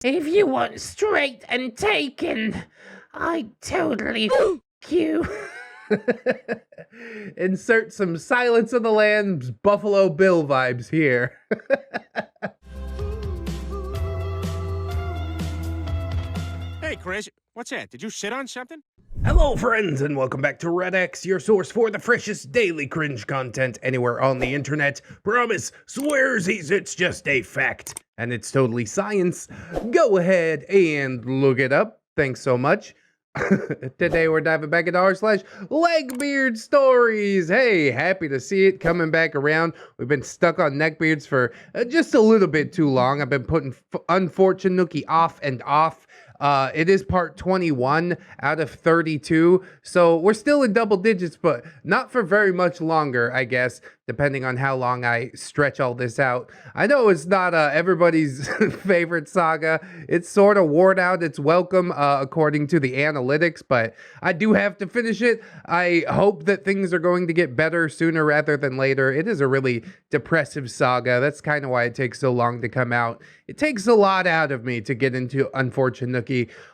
If you want straight and taken, I totally you. Insert some Silence of the Lambs Buffalo Bill vibes here. Hey, Chris, what's that? Did you sit on something? Hello, friends, and welcome back to ReddX, your source for the freshest daily cringe content anywhere on the internet. Promise, swearsies, it's just a fact, and it's totally science. Go ahead and look it up. Thanks so much. Today we're diving back into r/LegbeardStories. Hey, happy to see it coming back around. We've been stuck on Neckbeards for just a little bit too long. I've been putting Unfortunate Nookie off and off. It is part 21 out of 32, so we're still in double digits, but not for very much longer, I guess, depending on how long I stretch all this out. I know it's not everybody's favorite saga. It's sort of worn out its welcome, according to the analytics, but I do have to finish it. I hope that things are going to get better sooner rather than later. It is a really depressive saga. That's kind of why it takes so long to come out. It takes a lot out of me to get into Unfortunate Nookie.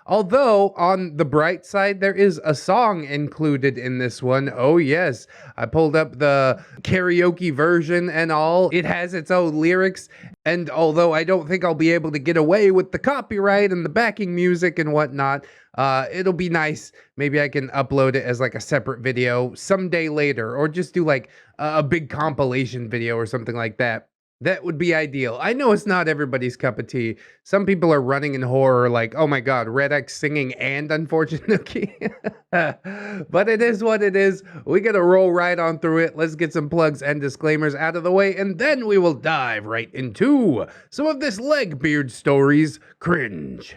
Although, on the bright side, there is a song included in this one. Oh yes, I pulled up the karaoke version and all. It has its own lyrics, and although I don't think I'll be able to get away with the copyright and the backing music and whatnot, it'll be nice. Maybe I can upload it as like a separate video someday later, or just do like a big compilation video or something like that. That would be ideal. I know it's not everybody's cup of tea. Some people are running in horror like, oh my god, ReddX singing and Unfortunate Nookie. But it is what it is. We gotta roll right on through it. Let's get some plugs and disclaimers out of the way, and then we will dive right into some of this LegbeardStories cringe.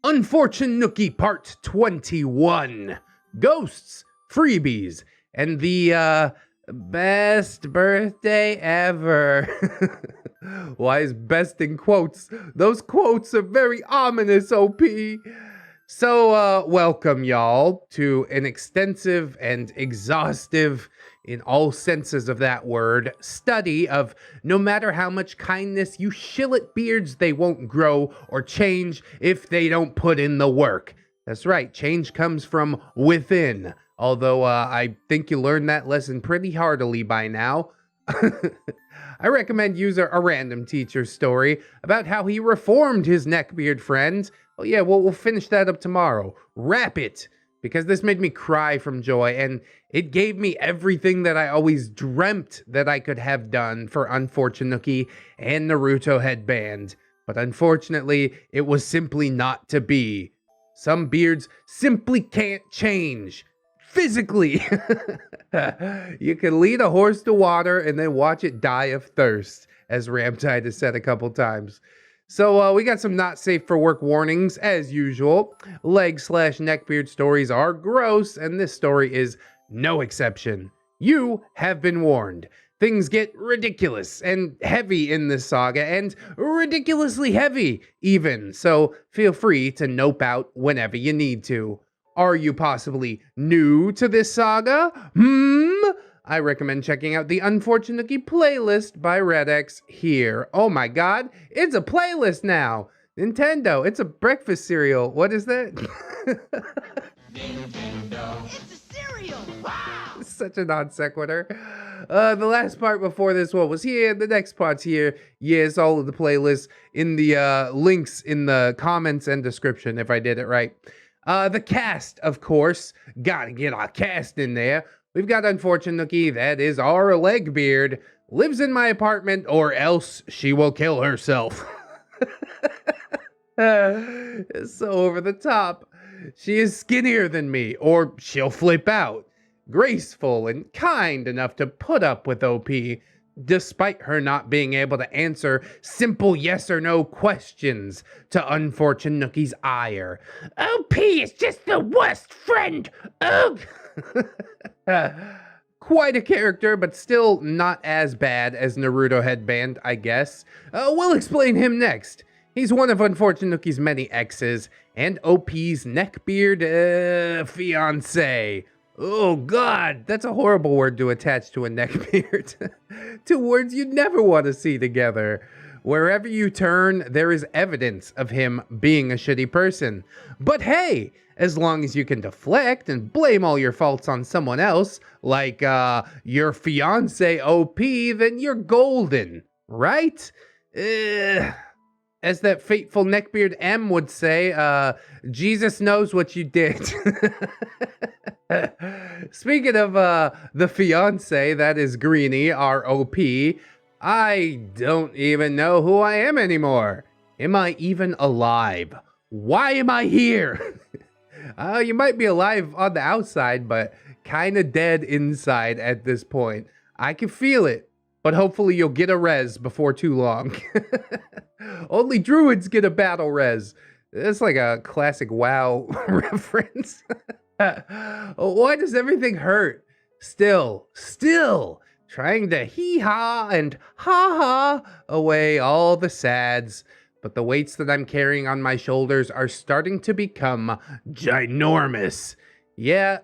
Unfortunate Nookie Part 21. Ghosts, freebies, and the best birthday ever. Why is best in quotes? Those quotes are very ominous, OP. So, welcome y'all to an extensive and exhaustive, in all senses of that word, study of no matter how much kindness you shill at beards, they won't grow or change if they don't put in the work. That's right, change comes from within. Although I think you learned that lesson pretty heartily by now. I recommend user a random teacher's story about how he reformed his neckbeard friends. Oh yeah, we'll finish that up tomorrow. Wrap it! Because this made me cry from joy, and it gave me everything that I always dreamt that I could have done for Unfortunate Nookie and Naruto Headband. But unfortunately, it was simply not to be. Some beards simply can't change. Physically. You can lead a horse to water and then watch it die of thirst, as Ramtide has said a couple times. So we got some not safe for work warnings as usual. Leg/neckbeard stories are gross, and this story is no exception. You have been warned. Things get ridiculous and heavy in this saga, and ridiculously heavy even, so feel free to nope out whenever you need to. Are you possibly new to this saga? I recommend checking out the Unfortunate Nookie playlist by ReddX here. Oh my god, it's a playlist now! Nintendo, it's a breakfast cereal. What is that? Nintendo. It's a cereal! Wow! Such a non sequitur. The last part before this one was here, the next part's here. Yes, all of the playlists in the links in the comments and description if I did it right. The cast, of course. Gotta get our cast in there. We've got Unfortunate Nookie, that is our Legbeard. Lives in my apartment, or else she will kill herself. It's so over the top. She is skinnier than me, or she'll flip out. Graceful and kind enough to put up with OP, despite her not being able to answer simple yes or no questions to Unfortunate Nookie's ire. OP is just the worst friend. Ugh. Quite a character, but still not as bad as Naruto Headband, I guess. We'll explain him next. He's one of Unfortunate Nookie's many exes, and OP's neckbeard, fiancé. Oh God, that's a horrible word to attach to a neckbeard. Two words you never want to see together. Wherever you turn, there is evidence of him being a shitty person. But hey, as long as you can deflect and blame all your faults on someone else, like your fiance OP, then you're golden, right? As that fateful neckbeard M would say, Jesus knows what you did. Speaking of the fiance, that is Greenie, our OP, I don't even know who I am anymore. Am I even alive? Why am I here? You might be alive on the outside, but kinda dead inside at this point. I can feel it, but hopefully you'll get a res before too long. Only druids get a battle res. It's like a classic WoW reference. Why does everything hurt? Still trying to hee-haw and ha-ha away all the sads. But the weights that I'm carrying on my shoulders are starting to become ginormous. Yeah,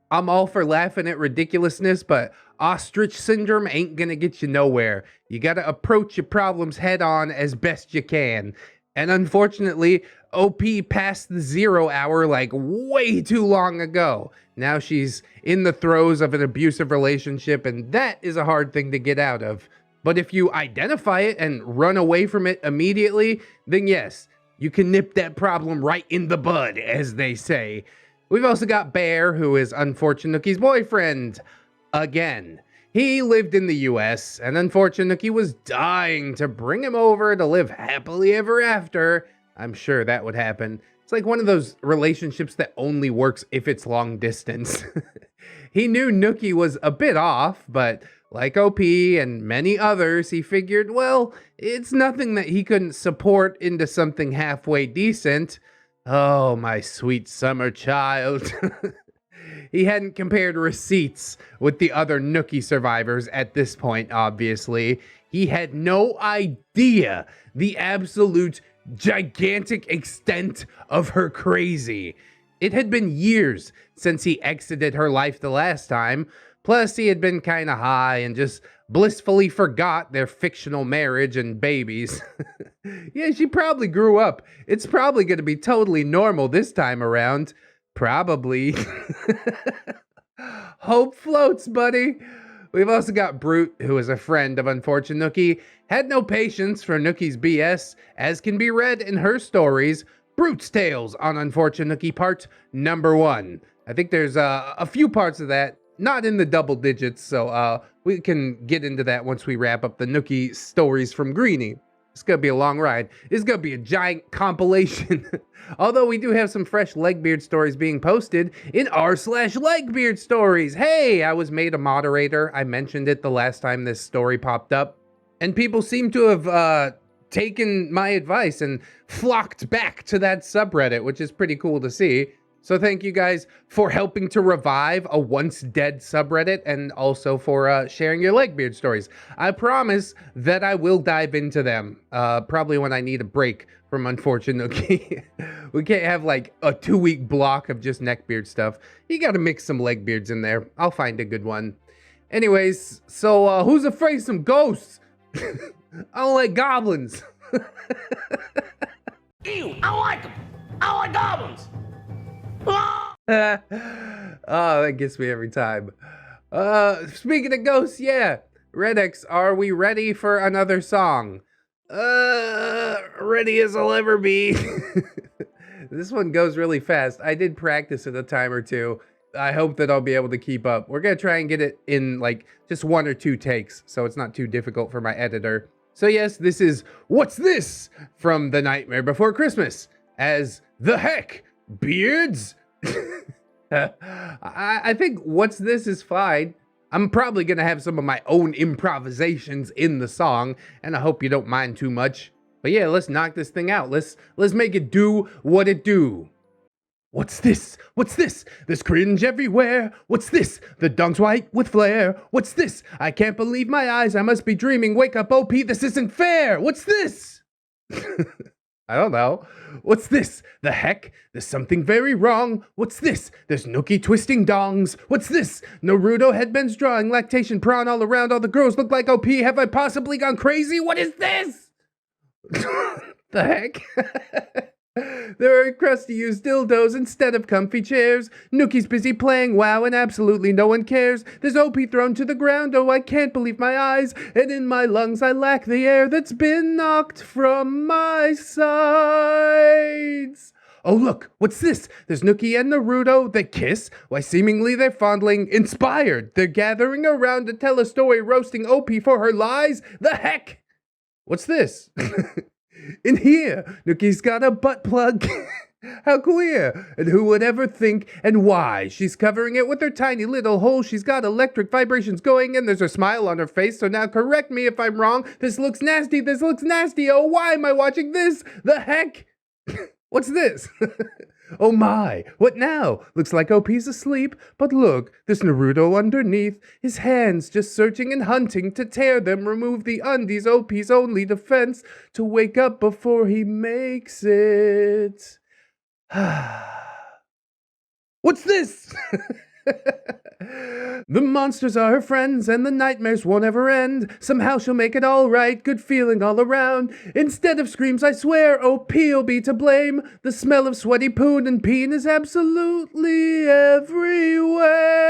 I'm all for laughing at ridiculousness, but ostrich syndrome ain't gonna get you nowhere. You gotta approach your problems head on as best you can. And unfortunately, OP passed the 0 hour like way too long ago. Now she's in the throes of an abusive relationship, and that is a hard thing to get out of. But if you identify it and run away from it immediately, then yes, you can nip that problem right in the bud, as they say. We've also got Bear, who is Unfortunate Nookie's boyfriend. Again. He lived in the US, and Unfortunate Nookie was dying to bring him over to live happily ever after. I'm sure that would happen. It's like one of those relationships that only works if it's long distance. He knew Nookie was a bit off, but like OP and many others, he figured, well, it's nothing that he couldn't support into something halfway decent. Oh, my sweet summer child. He hadn't compared receipts with the other Nookie survivors at this point, obviously. He had no idea the absolute gigantic extent of her crazy. It had been years since he exited her life the last time, plus he had been kinda high and just blissfully forgot their fictional marriage and babies. Yeah, she probably grew up. It's probably gonna be totally normal this time around. Probably. Hope floats, buddy. We've also got Brute, who is a friend of Unfortunate Nookie, had no patience for Nookie's BS, as can be read in her stories, Brute's Tales on Unfortunate Nookie part number 1. I think there's a few parts of that, not in the double digits, so we can get into that once we wrap up the Nookie stories from Greenie. It's gonna be a long ride. It's gonna be a giant compilation. Although we do have some fresh Legbeard stories being posted in r/Legbeard Stories. Hey, I was made a moderator. I mentioned it the last time this story popped up. And people seem to have taken my advice and flocked back to that subreddit, which is pretty cool to see. So thank you guys for helping to revive a once dead subreddit and also for sharing your Legbeard stories. I promise that I will dive into them, probably when I need a break from Unfortunate Nookie. We can't have like a 2-week block of just Neckbeard stuff. You gotta mix some Legbeards in there. I'll find a good one. Anyways, so who's afraid of some ghosts? I don't like goblins. Ew, I don't like them. I don't like goblins. Oh, that gets me every time. Speaking of ghosts, yeah. ReddX, are we ready for another song? Ready as I'll ever be. This one goes really fast. I did practice it a time or two. I hope that I'll be able to keep up. We're gonna try and get it in like just 1 or 2 takes, so it's not too difficult for my editor. So yes, this is What's This from The Nightmare Before Christmas as The Heck Beards. I think What's This is fine. I'm probably gonna have some of my own improvisations in the song, and I hope you don't mind too much. But yeah, let's knock this thing out. Let's make it do what it do. What's this? What's this? There's cringe everywhere. What's this? The dong's white with flair. What's this? I can't believe my eyes. I must be dreaming. Wake up, OP. This isn't fair. What's this? I don't know. What's this? The heck? There's something very wrong. What's this? There's Nookie twisting dongs. What's this? Naruto headbands drawing lactation prawn all around. All the girls look like OP. Have I possibly gone crazy? What is this? The heck? There are crusty used dildos instead of comfy chairs. Nookie's busy playing WoW and absolutely no one cares. There's OP thrown to the ground, oh I can't believe my eyes. And in my lungs I lack the air that's been knocked from my sides. Oh look, what's this? There's Nookie and Naruto, they kiss. Why seemingly they're fondling, inspired. They're gathering around to tell a story roasting OP for her lies. The heck? What's this? In here, Nookie's got a butt plug. How queer. And who would ever think and why? She's covering it with her tiny little hole. She's got electric vibrations going and there's a smile on her face. So now correct me if I'm wrong. This looks nasty. This looks nasty. Oh, why am I watching this? The heck? What's this? Oh my, what now? Looks like OP's asleep, but look, there's Naruto underneath, his hands just searching and hunting to tear them, remove the undies, OP's only defense, to wake up before he makes it. What's this? The monsters are her friends and the nightmares won't ever end. Somehow she'll make it all right, good feeling all around. Instead of screams, I swear, OP'll be to blame. The smell of sweaty poon and peen is absolutely everywhere.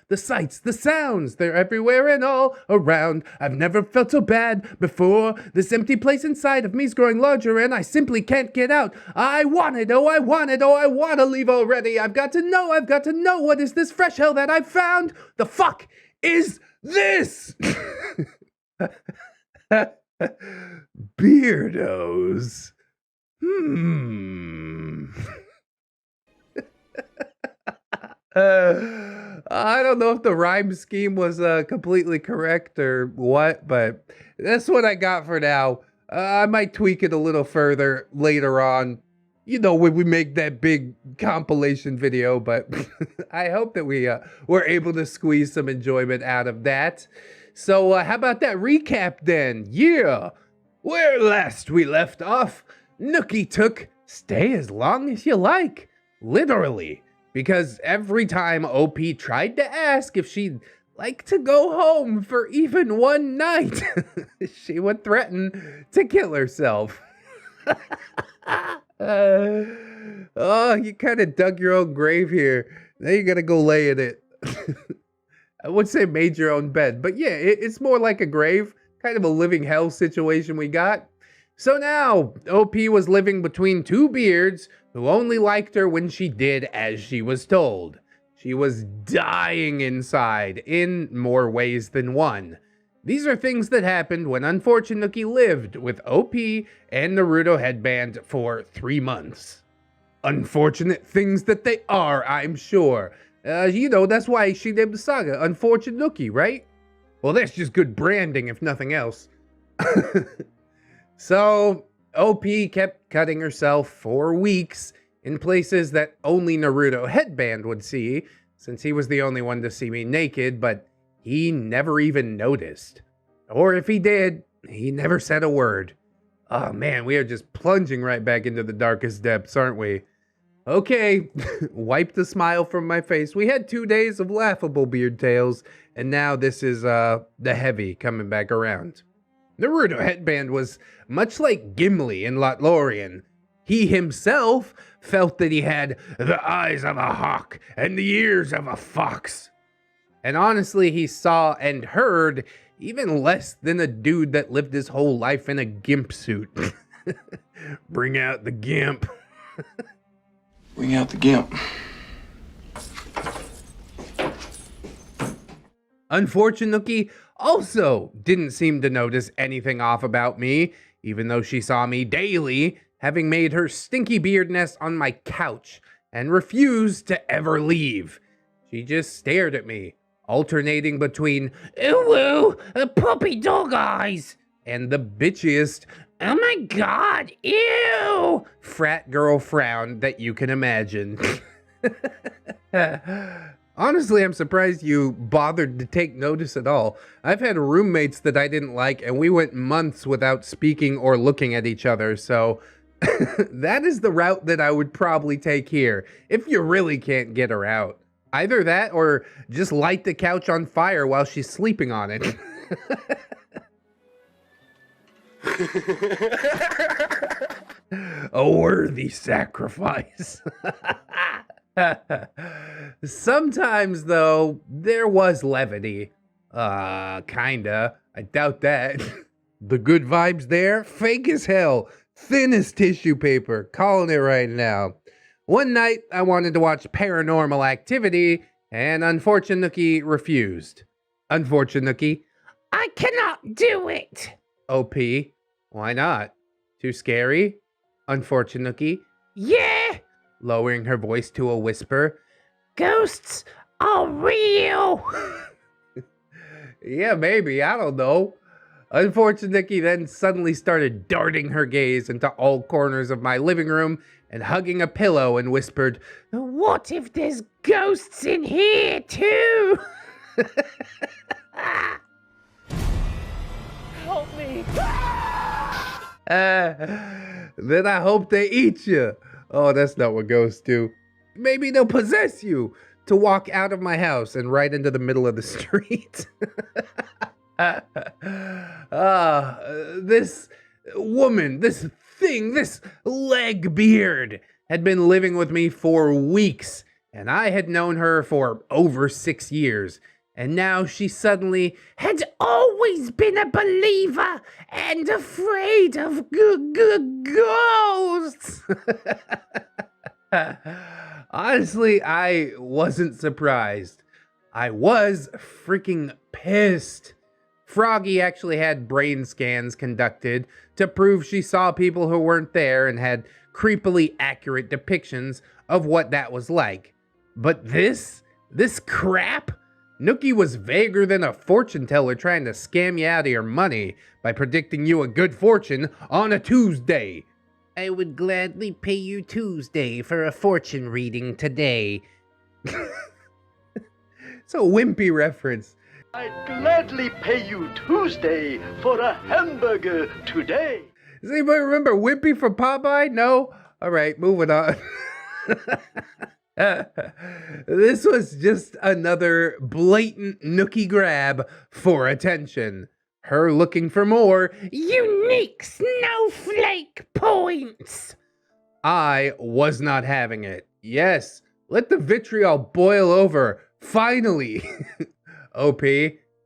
The sights, the sounds, they're everywhere and all around. I've never felt so bad before. This empty place inside of me's growing larger and I simply can't get out. I want it, oh I want it, oh I want to leave already. I've got to know what is this fresh hell that I found? The fuck is this? Beardos. I don't know if the rhyme scheme was completely correct or what, but that's what I got for now. I might tweak it a little further later on, you know, when we make that big compilation video, but I hope that we were able to squeeze some enjoyment out of that. So how about that recap then? Yeah, where last we left off, Nookie took stay as long as you like, literally. Because every time OP tried to ask if she'd like to go home for even one night, she would threaten to kill herself. Oh, you kind of dug your own grave here. Now you gotta go lay in it. I would say made your own bed, but yeah, it's more like a grave, kind of a living hell situation we got. So now, OP was living between two beards who only liked her when she did as she was told. She was dying inside in more ways than one. These are things that happened when Unfortunate Nookie lived with OP and Naruto Headband for 3 months. Unfortunate things that they are, I'm sure. You know, that's why she named the saga Unfortunate Nookie, right? Well, that's just good branding, if nothing else. So, OP kept cutting herself for weeks in places that only Naruto Headband would see, since he was the only one to see me naked, but he never even noticed. Or if he did, he never said a word. Oh man, we are just plunging right back into the darkest depths, aren't we? Okay, wipe the smile from my face. We had 2 days of laughable beard tales, and now this is the heavy coming back around. Naruto Headband was much like Gimli in Lothlorien. He himself felt that he had the eyes of a hawk and the ears of a fox. And honestly, he saw and heard even less than a dude that lived his whole life in a gimp suit. Bring out the gimp. Bring out the gimp. Unfortunate Nookie also didn't seem to notice anything off about me, even though she saw me daily, having made her stinky beard nest on my couch, and refused to ever leave. She just stared at me, alternating between Ooh, puppy dog eyes. and the bitchiest, Oh my god, ew. frat girl frown that you can imagine. Honestly, I'm surprised you bothered to take notice at all. I've had roommates that I didn't like, and we went months without speaking or looking at each other, so That is the route that I would probably take here, if you really can't get her out. Either that or just light the couch on fire while she's sleeping on it. A worthy sacrifice. Sometimes, though, there was levity. Kinda. I doubt that. The good vibes there, fake as hell. Thin as tissue paper. Calling it right now. One night, I wanted to watch Paranormal Activity, and Unfortunate Nookie refused. Unfortunate Nookie. I cannot do it. OP. Why not? Too scary? Unfortunate Nookie. Yeah, Lowering her voice to a whisper. ghosts are real. Yeah, maybe. I don't know. Unfortunate Nikki then suddenly started darting her gaze into all corners of my living room and hugging a pillow and whispered, What if there's ghosts in here too? Help me. Then I hope they eat you. Oh, that's not what ghosts do. Maybe they'll possess you to walk out of my house and right into the middle of the street. This woman, this thing, this Legbeard had been living with me for weeks, and I had known her for over 6 years. And now she suddenly Had always been a believer and afraid of ghosts. Honestly, I wasn't surprised. I was freaking pissed. Froggy actually had brain scans conducted to prove she saw people who weren't there and had creepily accurate depictions of what that was like. But this crap? Nookie was vaguer than a fortune teller trying to scam you out of your money by predicting you a good fortune on a Tuesday. I would gladly pay you Tuesday for a fortune reading today. It's a wimpy reference. I'd gladly pay you Tuesday for a hamburger today. Does anybody remember Wimpy from Popeye? No? Alright, moving on. This was just another blatant Nookie grab for attention. Her looking for more Unique snowflake points. I was not having it. Yes, let the vitriol boil over. Finally. OP,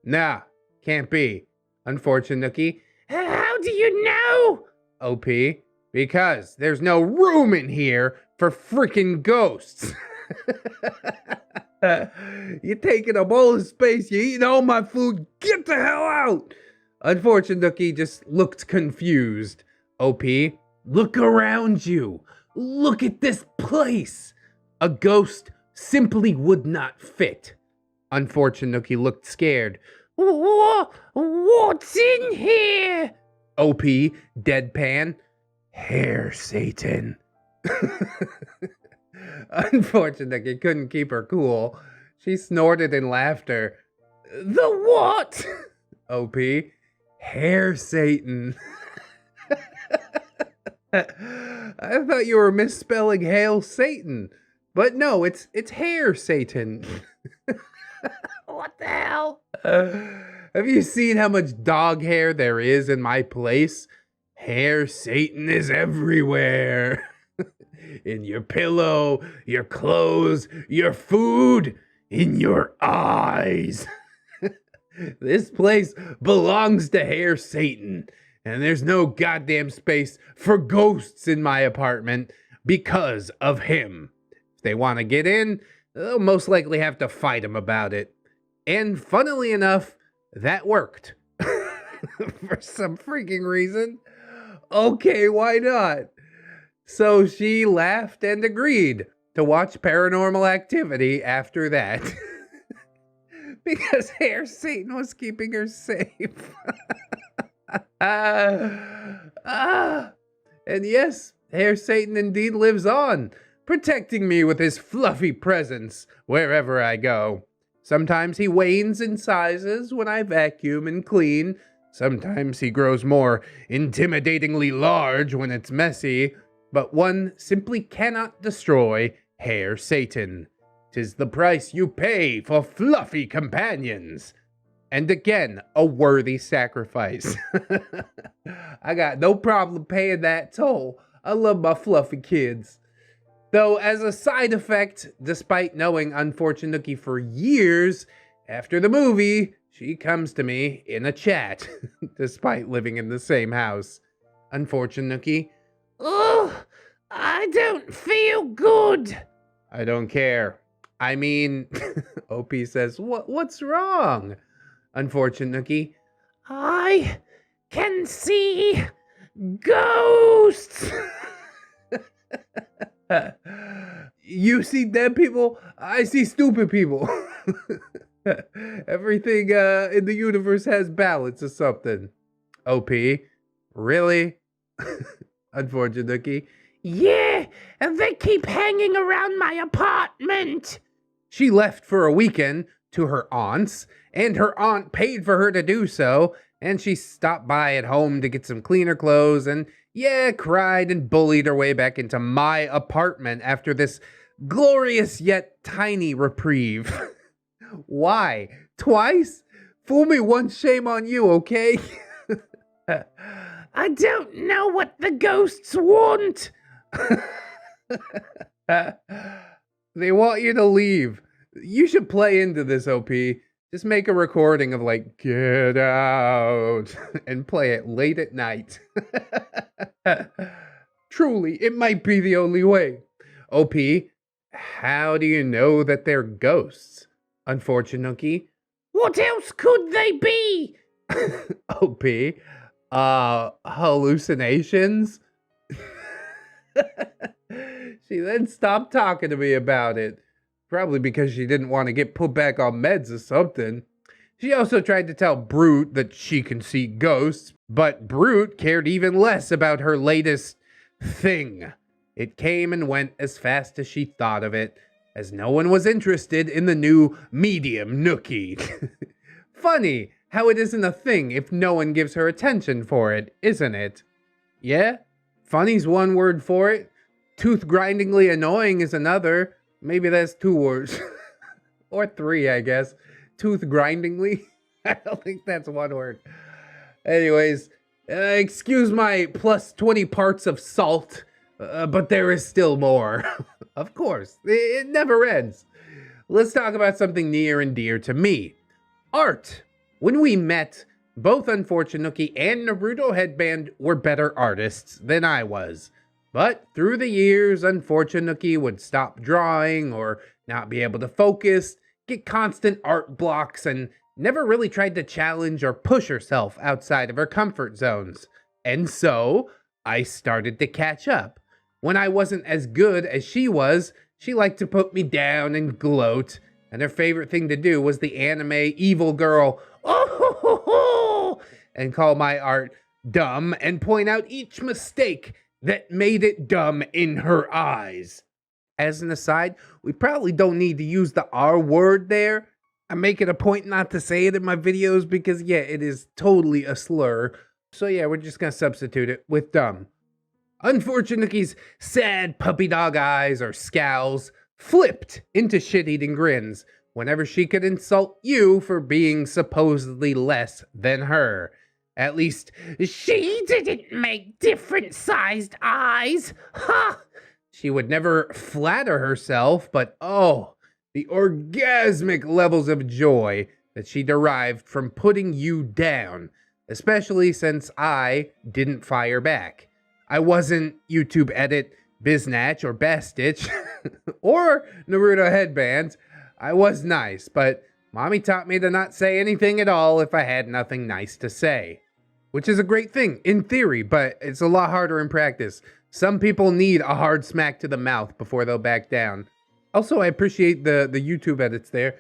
nah, can't be. Unfortunate Nookie. How do you know? OP, because there's no room in here for freaking ghosts. You're taking up all the space, you're eating all my food, get the hell out! Unfortunate Nookie just looked confused. OP, look around you. Look at this place. A ghost simply would not fit. Unfortunate Nookie looked scared. What's in here? OP, deadpan. Hair Satan. Unfortunate Nookie couldn't keep her cool. She snorted in laughter. The what? OP, Hair Satan. I thought you were misspelling Hail Satan. But no, it's Hair Satan. What the hell? Have you seen how much dog hair there is in my place? Hair Satan is everywhere. In your pillow, your clothes, your food, in your eyes. This place belongs to Hair Satan, and there's no goddamn space for ghosts in my apartment because of him. If they want to get in, they'll most likely have to fight him about it. And funnily enough, that worked. For some freaking reason. Okay, why not? So she laughed and agreed to watch Paranormal Activity after that. Because Hair Satan was keeping her safe. And yes, Hair Satan indeed lives on, protecting me with his fluffy presence wherever I go. Sometimes he wanes in sizes when I vacuum and clean. Sometimes he grows more intimidatingly large when it's messy. but one simply cannot destroy Hair Satan. 'Tis the price you pay for fluffy companions. And again, a worthy sacrifice. I got no problem paying that toll. I love my fluffy kids. Though as a side effect, despite knowing Unfortunate Nookie for years, after the movie, she comes to me in a chat, despite living in the same house. Unfortunate Nookie. Oh, I don't feel good. I don't care. I mean, OP says, what's wrong? Unfortunate Nookie. I can see ghosts. You see dead people? I see stupid people. Everything in the universe has balance or something. OP. Really? Unfortunate Nookie. Yeah, and they keep hanging around my apartment. She left for a weekend to her aunt's, and her aunt paid for her to do so, and she stopped by at home to get some cleaner clothes, and cried and bullied her way back into my apartment after this glorious yet tiny reprieve. Why? Twice? Fool me once, shame on you, okay? I don't know what the ghosts want. They want you to leave. You should play into this, OP. Just make a recording of like, get out, and play it late at night. Truly, it might be the only way. OP, how do you know that they're ghosts? Unfortunate Nookie. What else could they be? OP, hallucinations? She then stopped talking to me about it. Probably because she didn't want to get put back on meds or something. She also tried to tell Brute that she can see ghosts, but Brute cared even less about her latest thing. It came and went as fast as she thought of it, as no one was interested in the new medium Nookie. Funny how it isn't a thing if no one gives her attention for it, isn't it? Yeah? Funny's one word for it. Tooth-grindingly annoying is another. Maybe that's 2 words. Or 3, I guess. Tooth-grindingly? I don't think that's 1 word. Anyways, excuse my plus 20 parts of salt, but there is still more. Of course, it never ends. Let's talk about something near and dear to me. Art. When we met, both Unfortunate Nookie and Naruto Headband were better artists than I was. But through the years, Unfortunate Nookie would stop drawing or not be able to focus, get constant art blocks, and never really tried to challenge or push herself outside of her comfort zones. And so, I started to catch up. When I wasn't as good as she was, she liked to put me down and gloat, and her favorite thing to do was the anime evil girl, oh ho ho ho, and call my art dumb and point out each mistake that made it dumb in her eyes. As an aside, we probably don't need to use the R word there. I make it a point not to say it in my videos because, it is totally a slur. So we're just gonna substitute it with dumb. Unfortunate Nookie's sad puppy dog eyes or scowls flipped into shit-eating grins whenever she could insult you for being supposedly less than her. At least, she didn't make different-sized eyes. Ha! She would never flatter herself, but the orgasmic levels of joy that she derived from putting you down, especially since I didn't fire back. I wasn't YouTube Edit, Biznatch, or Bastitch, or Naruto Headbands. I was nice, but Mommy taught me to not say anything at all if I had nothing nice to say. Which is a great thing, in theory, but it's a lot harder in practice. Some people need a hard smack to the mouth before they'll back down. Also, I appreciate the YouTube edits there.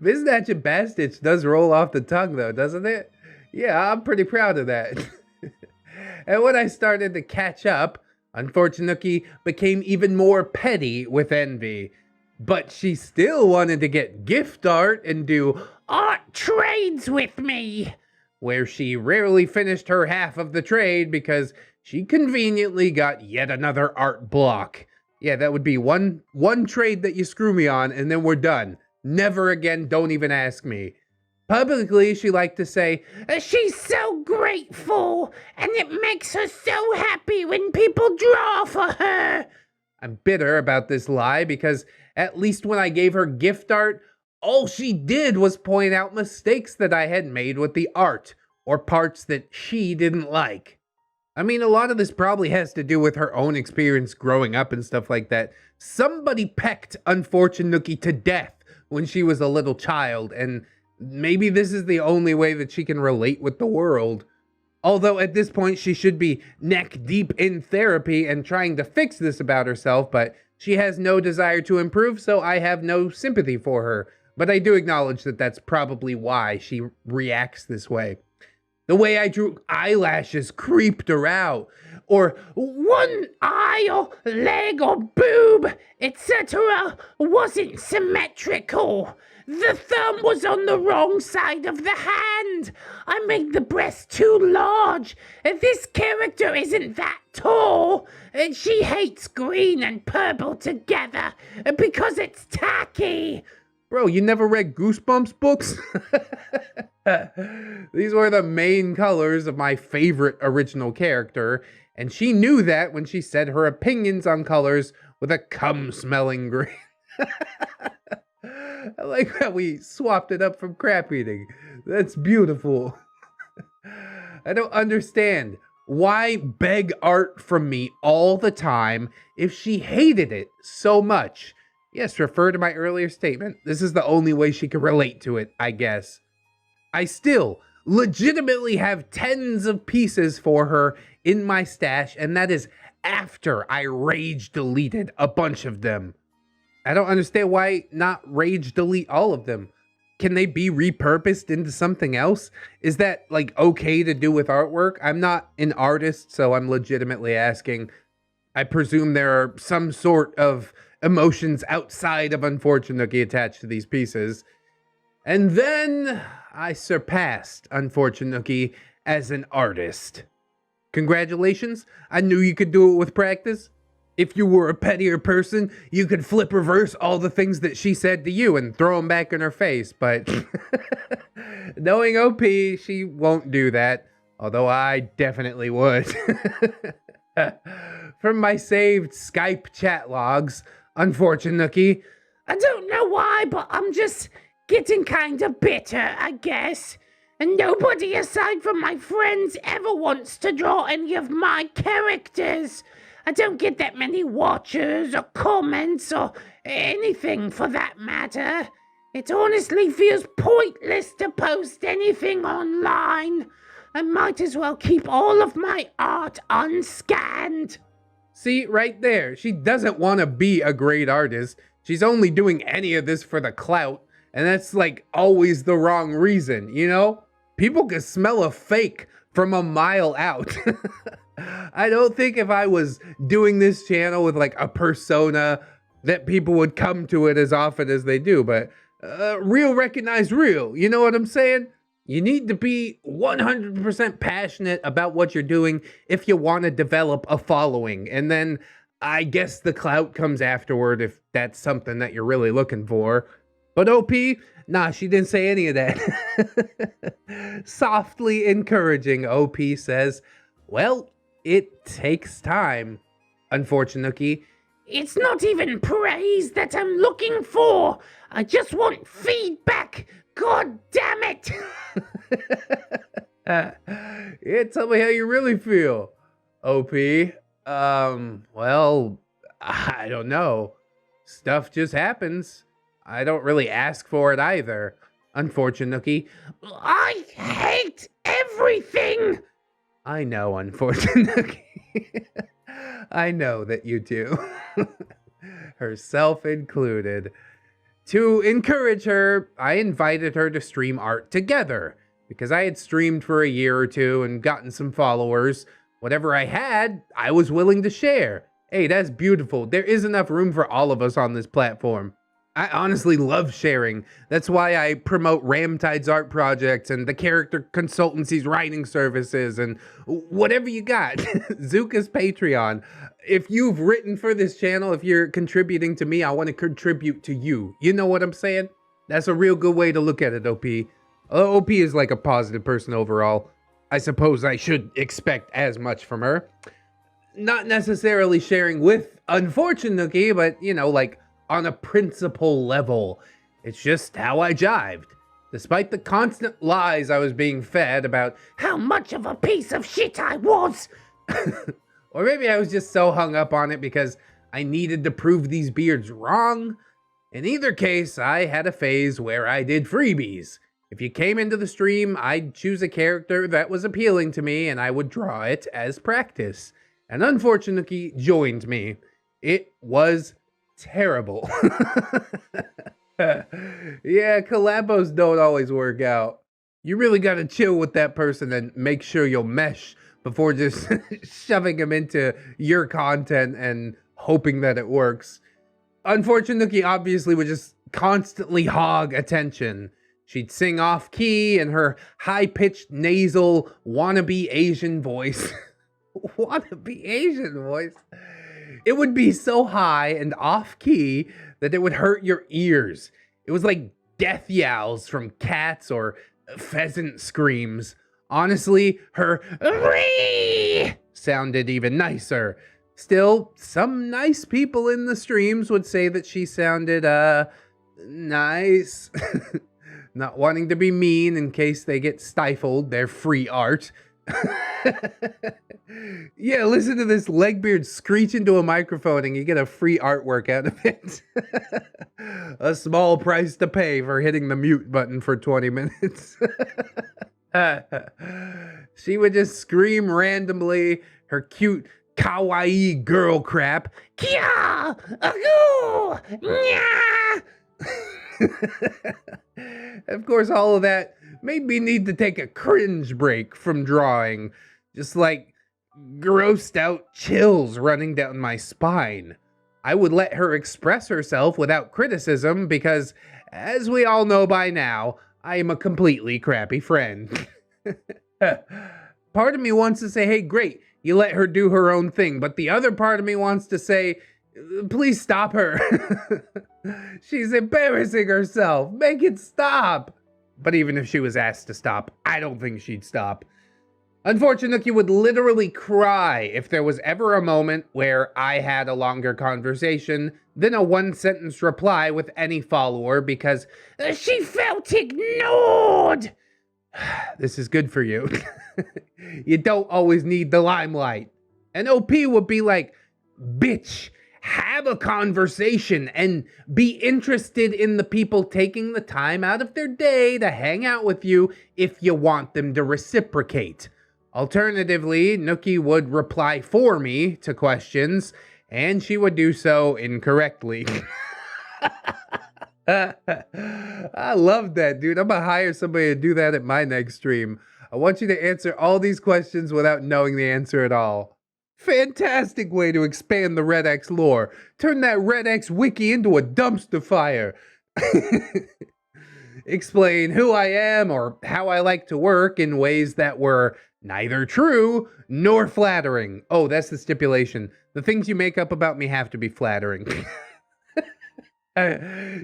Biznatch and Bastitch does roll off the tongue though, doesn't it? Yeah, I'm pretty proud of that. And when I started to catch up, Unfortunate Nookie became even more petty with envy. But she still wanted to get gift art and do art trades with me. where she rarely finished her half of the trade because she conveniently got yet another art block. Yeah, that would be one trade that you screw me on, and then we're done. Never again, don't even ask me. Publicly, she liked to say, she's so grateful, and it makes her so happy when people draw for her. I'm bitter about this lie because at least when I gave her gift art, all she did was point out mistakes that I had made with the art, or parts that she didn't like. I mean, a lot of this probably has to do with her own experience growing up and stuff like that. Somebody pecked Unfortunate Nookie to death when she was a little child, and maybe this is the only way that she can relate with the world. Although at this point she should be neck deep in therapy and trying to fix this about herself, but she has no desire to improve, so I have no sympathy for her. But I do acknowledge that that's probably why she reacts this way. The way I drew eyelashes creeped her out, or one eye or leg or boob, etc. wasn't symmetrical. The thumb was on the wrong side of the hand. I made the breast too large. This character isn't that tall. She hates green and purple together because it's tacky. Bro, you never read Goosebumps books? These were the main colors of my favorite original character, and she knew that when she said her opinions on colors with a cum-smelling grin. I like how we swapped it up from crap eating. That's beautiful. I don't understand. Why beg art from me all the time if she hated it so much? Yes, refer to my earlier statement. This is the only way she could relate to it, I guess. I still legitimately have tens of pieces for her in my stash, and that is after I rage deleted a bunch of them. I don't understand why not rage delete all of them. Can they be repurposed into something else? Is that like okay to do with artwork? I'm not an artist, so I'm legitimately asking. I presume there are some sort of emotions outside of Unfortunate Nookie attached to these pieces. And then I surpassed Unfortunate Nookie as an artist. Congratulations, I knew you could do it with practice. If you were a pettier person, you could flip reverse all the things that she said to you and throw them back in her face, but knowing OP, she won't do that, although I definitely would. From my saved Skype chat logs, Unfortunate Nookie, I don't know why, but I'm just getting kind of bitter, I guess. And nobody aside from my friends ever wants to draw any of my characters. I don't get that many watchers or comments or anything for that matter. It honestly feels pointless to post anything online. I might as well keep all of my art unscanned. See, right there, she doesn't want to be a great artist. She's only doing any of this for the clout, and that's like always the wrong reason, you know? People can smell a fake from a mile out. I don't think if I was doing this channel with like a persona that people would come to it as often as they do, but real recognize real, you know what I'm saying? You need to be 100% passionate about what you're doing if you want to develop a following, and then I guess the clout comes afterward if that's something that you're really looking for. But OP, nah, she didn't say any of that. Softly encouraging, OP says, well, it takes time, Unfortunate Nookie. It's not even praise that I'm looking for. I just want feedback. God damn it. Yeah, tell me how you really feel, OP. Well, I don't know. Stuff just happens. I don't really ask for it either, Unfortunate Nookie. I hate everything. I know, Unfortunate Nookie. I know that you do. Herself included. To encourage her, I invited her to stream art together, because I had streamed for a year or two and gotten some followers. Whatever I had, I was willing to share. Hey, that's beautiful. There is enough room for all of us on this platform. I honestly love sharing. That's why I promote Ramtide's art projects and the character consultancy's writing services and whatever you got. Zuka's Patreon. If you've written for this channel, if you're contributing to me, I want to contribute to you. You know what I'm saying? That's a real good way to look at it, OP. OP is like a positive person overall. I suppose I should expect as much from her. Not necessarily sharing with Unfortunate Nookie, but, you know, like on a principle level. It's just how I jived. Despite the constant lies I was being fed about how much of a piece of shit I was. Or maybe I was just so hung up on it because I needed to prove these beards wrong. In either case, I had a phase where I did freebies. If you came into the stream, I'd choose a character that was appealing to me and I would draw it as practice. And unfortunately, joined me. It was terrible. Yeah, collabos don't always work out. You really gotta chill with that person and make sure you'll mesh before just shoving them into your content and hoping that it works. Unfortunately, obviously would just constantly hog attention. She'd sing off key in her high-pitched nasal wannabe Asian voice. Wannabe Asian voice? It would be so high and off key that it would hurt your ears. It was like death yowls from cats or pheasant screams. Honestly, her "ree" sounded even nicer. Still, some nice people in the streams would say that she sounded, nice. Not wanting to be mean in case they get stifled their free art. Yeah, listen to this Legbeard screech into a microphone and you get a free artwork out of it. A small price to pay for hitting the mute button for 20 minutes. She would just scream randomly her cute kawaii girl crap. Kya! Agoo! Nya! Of course, all of that made me need to take a cringe break from drawing. Just like grossed out chills running down my spine. I would let her express herself without criticism because, as we all know by now, I am a completely crappy friend. Part of me wants to say, hey, great, you let her do her own thing. But the other part of me wants to say, please stop her. She's embarrassing herself. Make it stop. But even if she was asked to stop, I don't think she'd stop. Unfortunately, would literally cry if there was ever a moment where I had a longer conversation than a one-sentence reply with any follower because she felt ignored. This is good for you. You don't always need the limelight. And OP would be like, bitch, have a conversation and be interested in the people taking the time out of their day to hang out with you if you want them to reciprocate. Alternatively, Nookie would reply for me to questions, and she would do so incorrectly. I love that, dude. I'm gonna hire somebody to do that at my next stream. I want you to answer all these questions without knowing the answer at all. Fantastic way to expand the ReddX lore. Turn that ReddX wiki into a dumpster fire. Explain who I am or how I like to work in ways that were neither true nor flattering. Oh, that's the stipulation. The things you make up about me have to be flattering.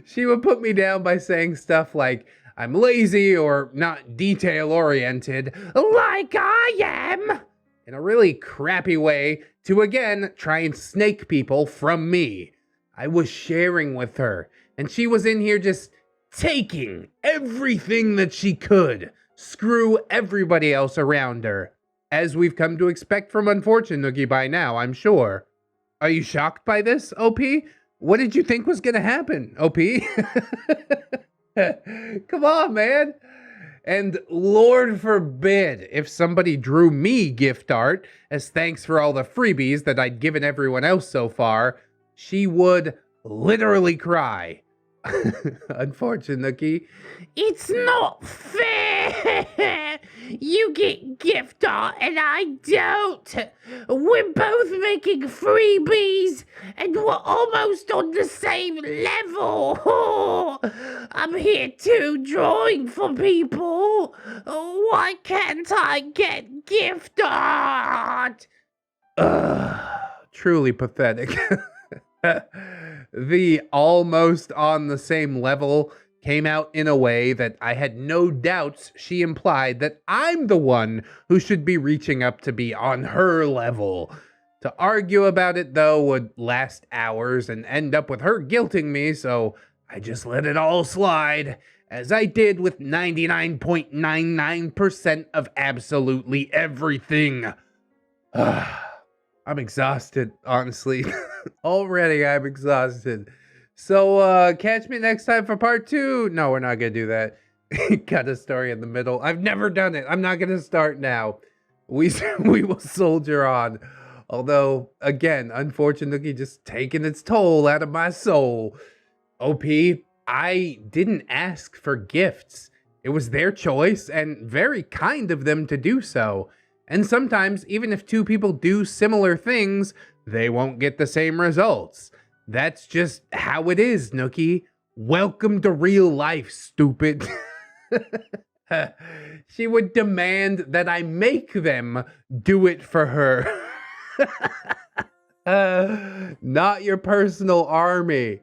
She would put me down by saying stuff like, I'm lazy or not detail-oriented, like I am, in a really crappy way to, again, try and snake people from me. I was sharing with her, and she was in here just taking everything that she could. Screw everybody else around her. As we've come to expect from Unfortunate Nookie by now, I'm sure. Are you shocked by this, OP? What did you think was gonna happen, OP? Come on, man. And Lord forbid if somebody drew me gift art as thanks for all the freebies that I'd given everyone else so far, she would literally cry. Unfortunately, it's not fair. You get gift art and I don't. We're both making freebies and we're almost on the same level. I'm here too, drawing for people. Why can't I get gift art? Truly pathetic. The almost on the same level came out in a way that I had no doubts she implied that I'm the one who should be reaching up to be on her level. To argue about it, though, would last hours and end up with her guilting me, so I just let it all slide, as I did with 99.99% of absolutely everything. I'm exhausted, honestly. Already I'm exhausted. So, catch me next time for part 2. No, we're not gonna do that. Cut a story in the middle. I've never done it. I'm not gonna start now. We will soldier on. Although, again, unfortunately, just taking its toll out of my soul. OP, I didn't ask for gifts. It was their choice, and very kind of them to do so. And sometimes, even if two people do similar things, they won't get the same results. That's just how it is, Nookie. Welcome to real life, stupid. She would demand that I make them do it for her. Not your personal army.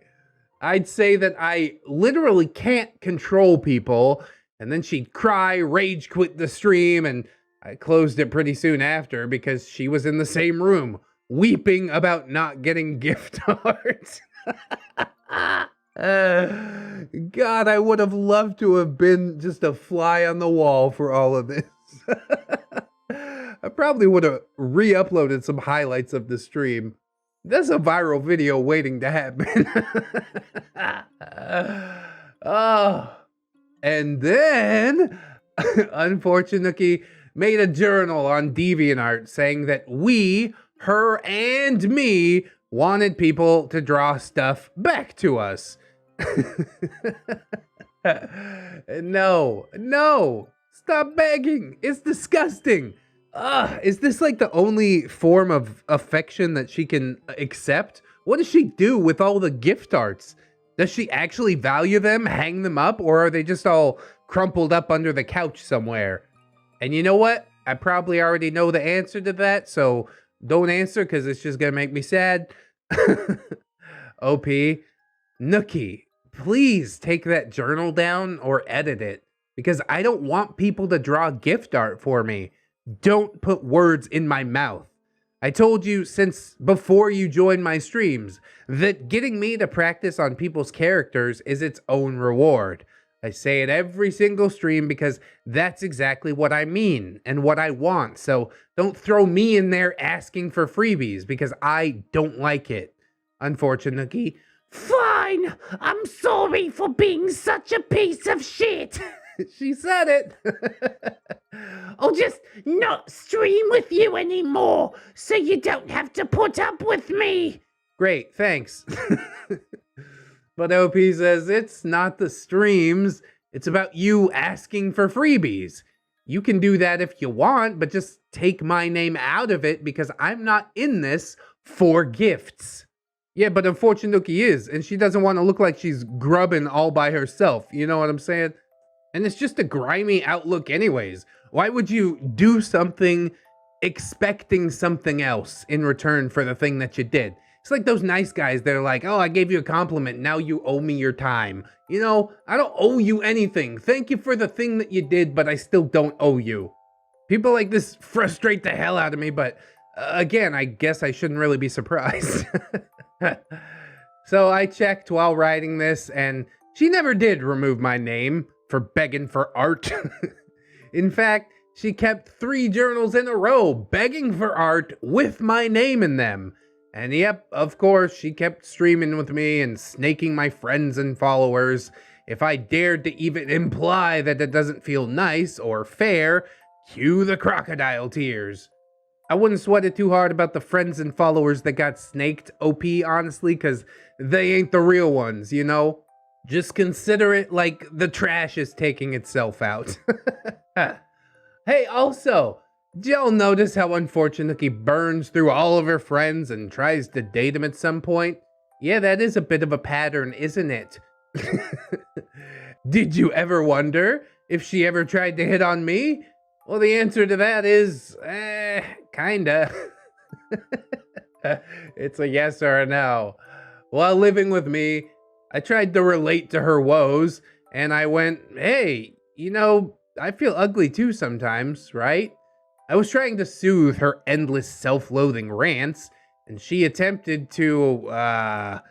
I'd say that I literally can't control people, and then she'd cry, rage quit the stream, and I closed it pretty soon after because she was in the same room, weeping about not getting gift art. God, I would have loved to have been just a fly on the wall for all of this. I probably would have re-uploaded some highlights of the stream. That's a viral video waiting to happen. Oh, and then, unfortunately, made a journal on DeviantArt saying that we, her, and me wanted people to draw stuff back to us. No, stop begging. It's disgusting. Is this like the only form of affection that she can accept? What does she do with all the gift arts? Does she actually value them, hang them up, or are they just all crumpled up under the couch somewhere? And you know what? I probably already know the answer to that, so don't answer because it's just gonna make me sad. OP, Nookie, please take that journal down or edit it because I don't want people to draw gift art for me. Don't put words in my mouth. I told you since before you joined my streams that getting me to practice on people's characters is its own reward. I say it every single stream because that's exactly what I mean and what I want. So don't throw me in there asking for freebies because I don't like it. Unfortunately. Fine, I'm sorry for being such a piece of shit. She said it. I'll just not stream with you anymore so you don't have to put up with me. Great, thanks. But OP says it's not the streams, it's about you asking for freebies. You can do that if you want, but just take my name out of it because I'm not in this for gifts. Yeah, but unfortunately is, and she doesn't want to look like she's grubbing all by herself, you know what I'm saying? And it's just a grimy outlook anyways. Why would you do something expecting something else in return for the thing that you did? It's like those nice guys that are like, oh, I gave you a compliment, now you owe me your time. You know, I don't owe you anything. Thank you for the thing that you did, but I still don't owe you. People like this frustrate the hell out of me, but again, I guess I shouldn't really be surprised. So I checked while writing this, and she never did remove my name for begging for art. In fact, she kept 3 journals in a row begging for art with my name in them. And yep, of course, she kept streaming with me and snaking my friends and followers. If I dared to even imply that it doesn't feel nice or fair, cue the crocodile tears. I wouldn't sweat it too hard about the friends and followers that got snaked, OP, honestly, because they ain't the real ones, you know? Just consider it like the trash is taking itself out. Hey, also, did y'all notice how Unfortunate Nookie burns through all of her friends and tries to date them at some point? Yeah, that is a bit of a pattern, isn't it? Did you ever wonder if she ever tried to hit on me? Well, the answer to that is, kinda. It's a yes or a no. While living with me, I tried to relate to her woes, and I went, hey, I feel ugly too sometimes, right? I was trying to soothe her endless self-loathing rants, and she attempted to,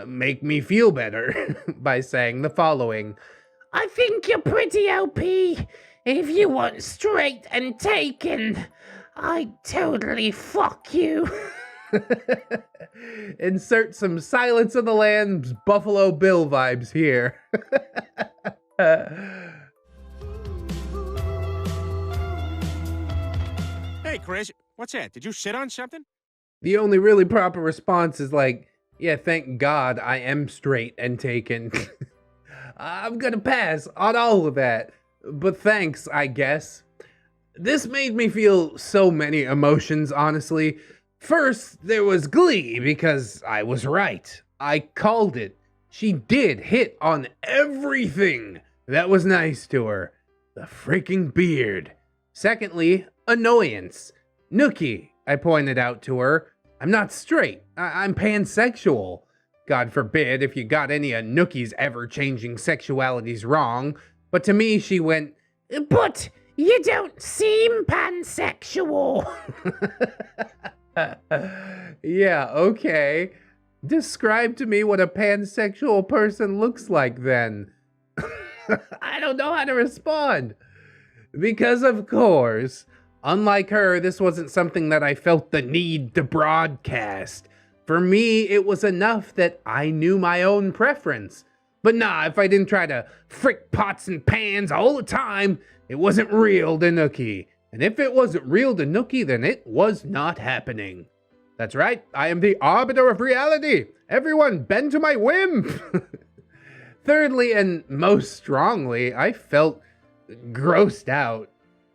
make me feel better by saying the following. I think you're pretty OP. If you weren't straight and taken, I'd totally fuck you. Insert some Silence of the Lambs Buffalo Bill vibes here. Hey, Chris, what's that? Did you sit on something? The only really proper response is like, yeah, thank God I am straight and taken. I'm gonna pass on all of that, but thanks, I guess. This made me feel so many emotions, honestly. First, there was glee because I was right. I called it. She did hit on everything that was nice to her. The freaking beard. Secondly, annoyance. Nookie, I pointed out to her. I'm not straight. I'm pansexual. God forbid if you got any of Nookie's ever-changing sexualities wrong. But to me, she went, But you don't seem pansexual. yeah, okay. Describe to me what a pansexual person looks like then. I don't know how to respond. Because of course, unlike her, this wasn't something that I felt the need to broadcast. For me, it was enough that I knew my own preference. But nah, if I didn't try to frick pots and pans all the time, it wasn't real to Nookie. And if it wasn't real to Nookie, then it was not happening. That's right, I am the arbiter of reality. Everyone, bend to my whim. Thirdly, and most strongly, I felt grossed out.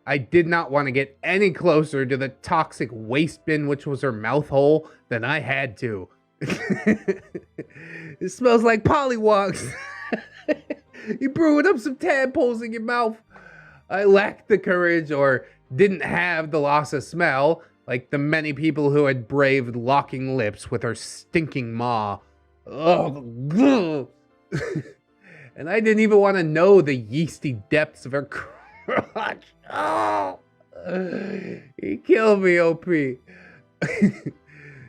I did not want to get any closer to the toxic waste bin which was her mouth hole than I had to. It smells like pollywogs. You brewing up some tadpoles in your mouth. I lacked the courage or didn't have the loss of smell like the many people who had braved locking lips with her stinking maw. Ugh. And I didn't even want to know the yeasty depths of her crotch. Oh, he killed me, OP.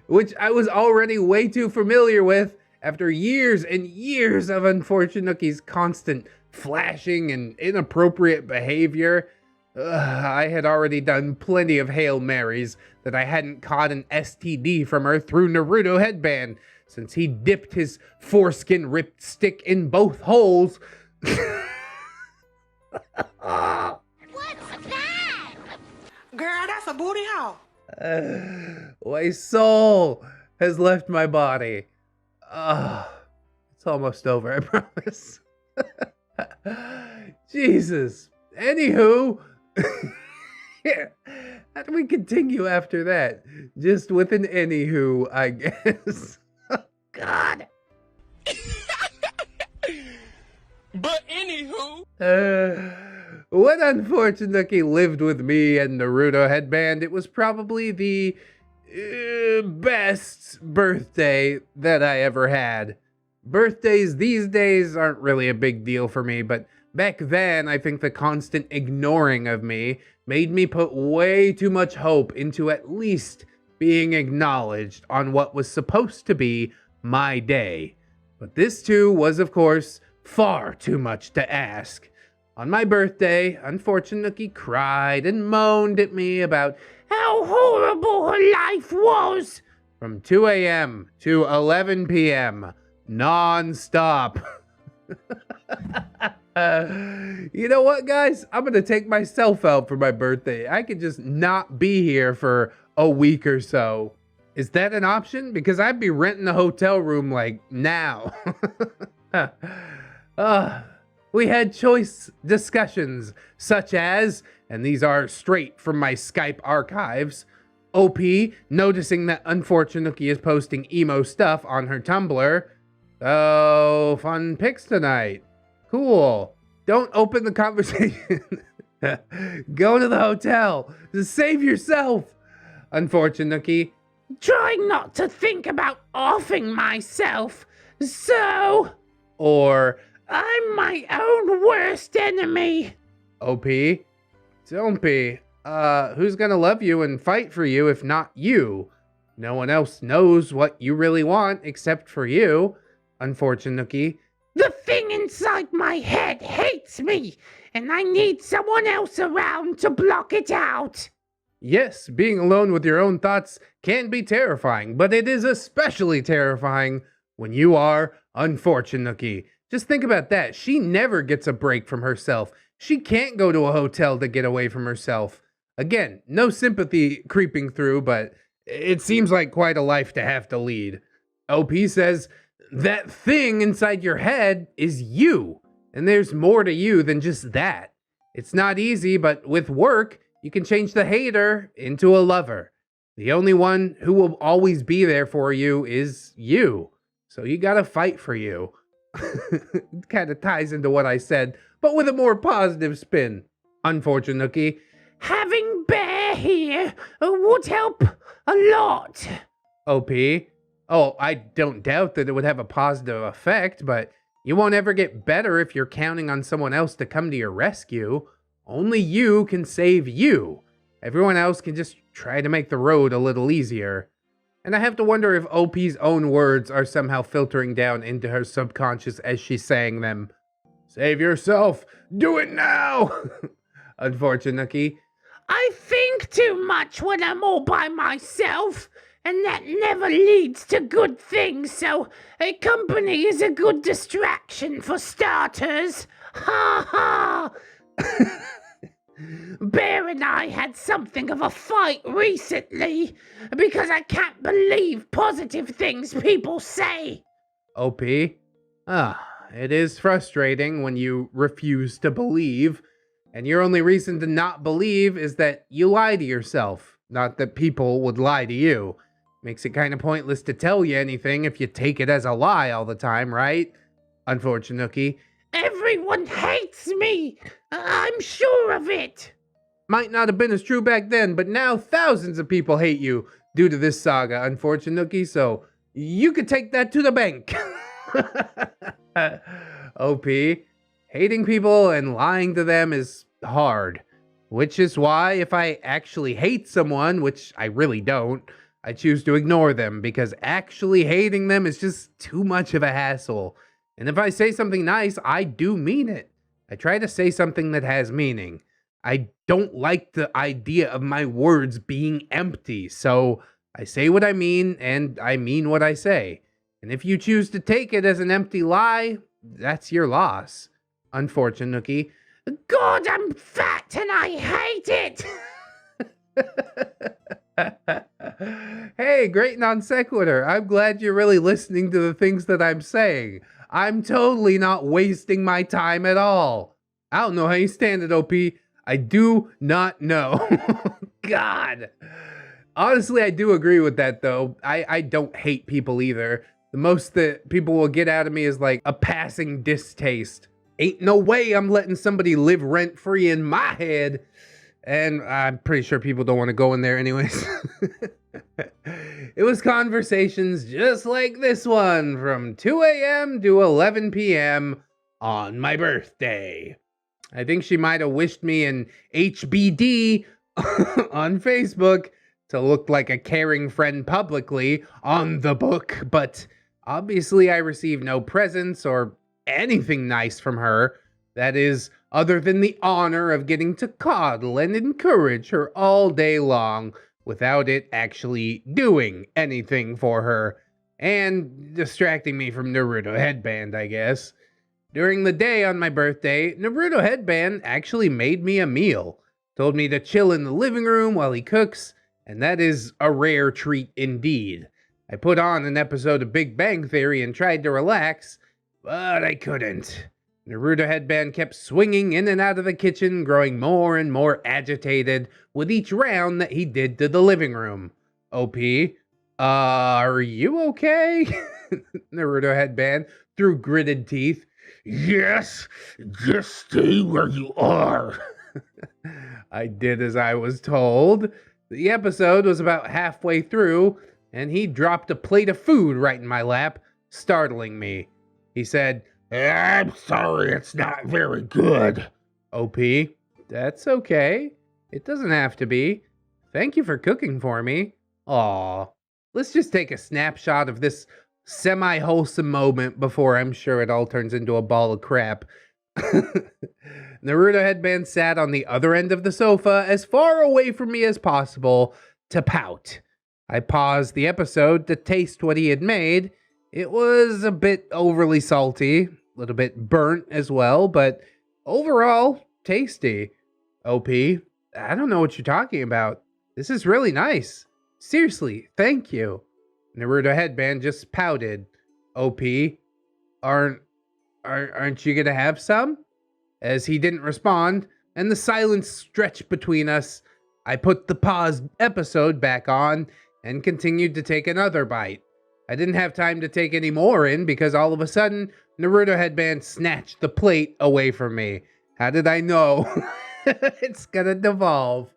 Which I was already way too familiar with after years and years of Unfortunate Nookie's constant flashing and inappropriate behavior. I had already done plenty of Hail Marys that I hadn't caught an STD from her through Naruto headband, since he dipped his foreskin ripped stick in both holes. What's that? Girl, that's a booty hole. My soul has left my body. It's almost over, I promise. Jesus. Anywho, yeah. How do we continue after that? Just with an anywho, I guess. God. But anywho. When Unfortunate Nookie lived with me and Naruto headband, it was probably the best birthday that I ever had. Birthdays these days aren't really a big deal for me, but back then I think the constant ignoring of me made me put way too much hope into at least being acknowledged on what was supposed to be my day. But this too was, of course, far too much to ask. On my birthday, Unfortunate Nookie cried and moaned at me about How horrible her life was. from 2 a.m. to 11 p.m. non-stop. You know what, guys? I'm gonna take myself out for my birthday. I could just not be here for a week or so. Is that an option? Because I'd be renting a hotel room like now. We had choice discussions such as, and these are straight from my Skype archives, OP noticing that Unfortunate Nookie is posting emo stuff on her Tumblr. Oh, fun pics tonight. Cool. Don't open the conversation. Go to the hotel. Save yourself. Unfortunate Nookie. Trying not to think about offing myself, so Or I'm my own worst enemy. OP. Don't be. Who's gonna love you and fight for you if not you? No one else knows what you really want except for you. Unfortunate Nookie. The thing inside my head hates me, and I need someone else around to block it out. Yes, being alone with your own thoughts can be terrifying, but it is especially terrifying when you are Unfortunate Nookie. Just think about that. She never gets a break from herself. She can't go to a hotel to get away from herself. Again, no sympathy creeping through, but it seems like quite a life to have to lead. OP says, that thing inside your head is you, and there's more to you than just that. It's not easy, but with work, you can change the hater into a lover. The only one who will always be there for you is you. So you gotta fight for you. It kind of ties into what I said, but with a more positive spin. Unfortunate Nookie. Having Bear here would help a lot. OP. Oh, I don't doubt that it would have a positive effect, but you won't ever get better if you're counting on someone else to come to your rescue. Only you can save you. Everyone else can just try to make the road a little easier. And I have to wonder if OP's own words are somehow filtering down into her subconscious as she's saying them. Save yourself! Do it now! Unfortunate Nookie. I think too much when I'm all by myself, and that never leads to good things, so a company is a good distraction for starters. Ha ha! Bear and I had something of a fight recently because I can't believe positive things people say. OP. It is frustrating when you refuse to believe, and your only reason to not believe is that you lie to yourself, not that people would lie to you. Makes it kind of pointless to tell you anything if you take it as a lie all the time, right? Unfortunate Nookie. Everyone hates me. I'm sure of it. Might not have been as true back then, but now thousands of people hate you due to this saga, Unfortunate Nookie, so you could take that to the bank. OP. Hating people and lying to them is hard, which is why if I actually hate someone, which I really don't, I choose to ignore them because actually hating them is just too much of a hassle. And if I say something nice, I do mean it. I try to say something that has meaning. I don't like the idea of my words being empty, so I say what I mean, and I mean what I say. And if you choose to take it as an empty lie, that's your loss. Unfortunate Nookie. God, I'm fat and I hate it. Hey, great non sequitur. I'm glad you're really listening to the things that I'm saying. I'm totally not wasting my time at all. I don't know how you stand it, OP. I do not know. God. Honestly, I do agree with that, though. I don't hate people either. The most that people will get out of me is like a passing distaste. Ain't no way I'm letting somebody live rent-free in my head. And I'm pretty sure people don't want to go in there anyways. It was conversations just like this one from 2 a.m. to 11 p.m. on my birthday. I think she might have wished me an HBD on Facebook to look like a caring friend publicly on the book, but obviously I received no presents or anything nice from her. That is, other than the honor of getting to coddle and encourage her all day long without it actually doing anything for her, and distracting me from Naruto Headband, I guess. During the day on my birthday, Naruto Headband actually made me a meal, told me to chill in the living room while he cooks, and that is a rare treat indeed. I put on an episode of Big Bang Theory and tried to relax, but I couldn't. Naruto Headband kept swinging in and out of the kitchen, growing more and more agitated with each round that he did to the living room. OP, are you okay? Naruto Headband through gritted teeth. Yes, just stay where you are. I did as I was told. The episode was about halfway through, and he dropped a plate of food right in my lap, startling me. He said, I'm sorry, it's not very good. OP, that's okay. It doesn't have to be. Thank you for cooking for me. Aw, let's just take a snapshot of this semi-wholesome moment before I'm sure it all turns into a ball of crap. Naruto Headband sat on the other end of the sofa as far away from me as possible to pout. I paused the episode to taste what he had made. It was a bit overly salty, a little bit burnt as well, but overall, tasty. OP, I don't know what you're talking about. This is really nice. Seriously, thank you. Naruto Headband just pouted. OP, aren't you gonna have some? As he didn't respond, and the silence stretched between us, I put the paused episode back on and continued to take another bite. I didn't have time to take any more in because all of a sudden, Naruto Headband snatched the plate away from me. How did I know? It's gonna devolve.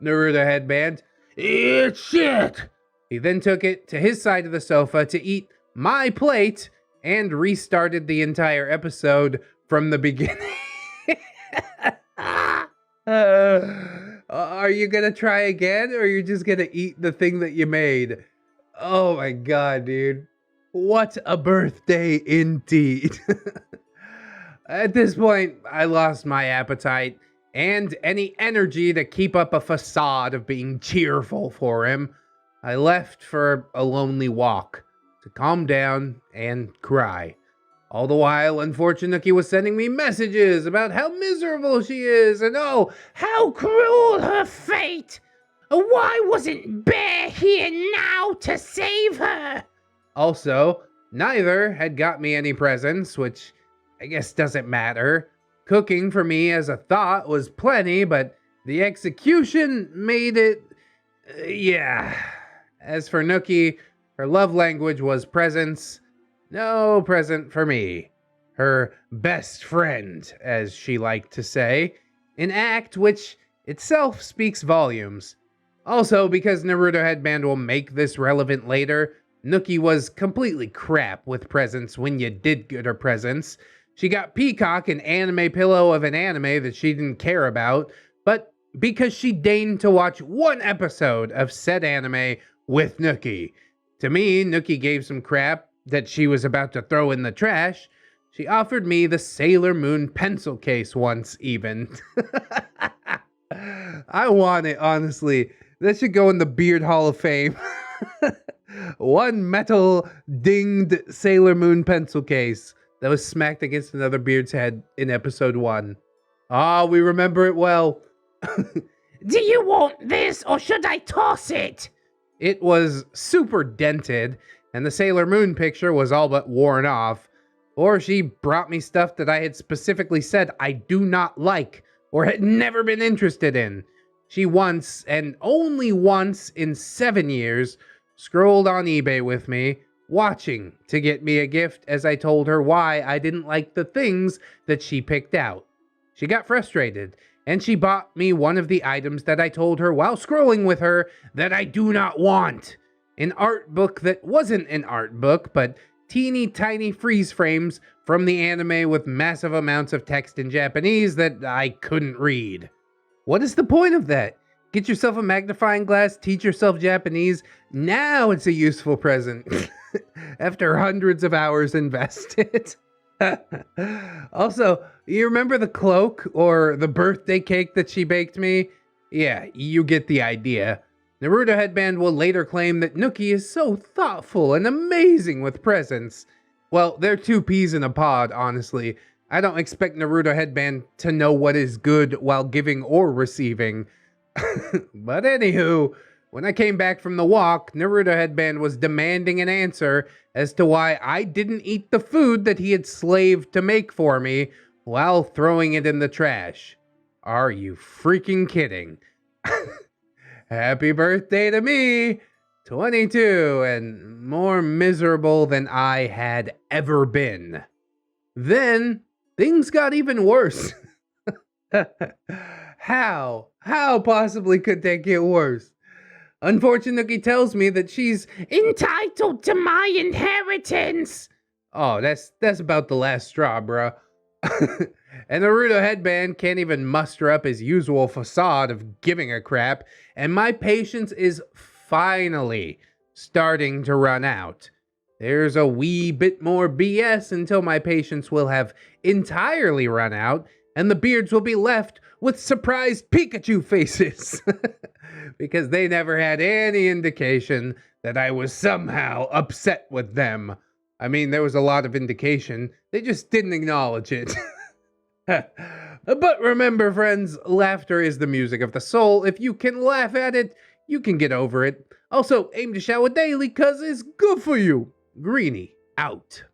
Naruto Headband, It's shit. he then took it to his side of the sofa to eat my plate and restarted the entire episode from the beginning. Are you gonna try again, or are you just gonna eat the thing that you made? Oh my god, dude. What a birthday indeed. At this point, I lost my appetite and any energy to keep up a facade of being cheerful for him. I left for a lonely walk to calm down and cry. All the while, Unfortunate Nookie was sending me messages about how miserable she is and oh, How cruel her fate. Why wasn't Bear here now to save her? also, neither had got me any presents, which I guess doesn't matter. Cooking for me as a thought was plenty, but the execution made it... yeah. As for Nookie, her love language was presents. No present for me. Her best friend, as she liked to say. An act which itself speaks volumes. Also, because Naruto Headband will make this relevant later, Nookie was completely crap with presents when you did get her presents. She got Peacock an anime pillow of an anime that she didn't care about, but because she deigned to watch one episode of said anime with Nookie. To me, Nookie gave some crap that she was about to throw in the trash. She offered me the Sailor Moon pencil case once, even. I want it, honestly. That should go in the Beard Hall of Fame. One metal dinged Sailor Moon pencil case that was smacked against another beard's head in episode 1. Ah, we remember it well. Do you want this or should I toss it? It was super dented, and the Sailor Moon picture was all but worn off. Or she brought me stuff that I had specifically said I do not like or had never been interested in. She once, and only once in 7 years, scrolled on eBay with me, watching to get me a gift as I told her why I didn't like the things that she picked out. She got frustrated, and she bought me one of the items that I told her while scrolling with her that I do not want. An art book that wasn't an art book, but teeny tiny freeze frames from the anime with massive amounts of text in Japanese that I couldn't read. What is the point of that? Get yourself a magnifying glass, teach yourself Japanese. Now it's a useful present. After hundreds of hours invested. Also, you remember the cloak or the birthday cake that she baked me? Yeah, you get the idea. Naruto Headband will later claim that Nookie is so thoughtful and amazing with presents. Well, they're two peas in a pod, honestly. I don't expect Naruto Headband to know what is good while giving or receiving. But anywho, When I came back from the walk, Naruto Headband was demanding an answer as to why I didn't eat the food that he had slaved to make for me while throwing it in the trash. Are you freaking kidding? Happy birthday to me! 22 and more miserable than I had ever been. Then, things got even worse. How? How possibly could they get worse? Unfortunate Nookie tells me that she's entitled to my inheritance. Oh, that's about the last straw, bruh. And Naruto Headband can't even muster up his usual facade of giving a crap, and my patience is finally starting to run out. There's a wee bit more BS until my patience will have entirely run out, and the beards will be left with surprised Pikachu faces. Because they never had any indication that I was somehow upset with them. I mean, there was a lot of indication. They just didn't acknowledge it. But remember, friends, laughter is the music of the soul. If you can laugh at it, you can get over it. Also, aim to shower daily, cause it's good for you. Greenie, out.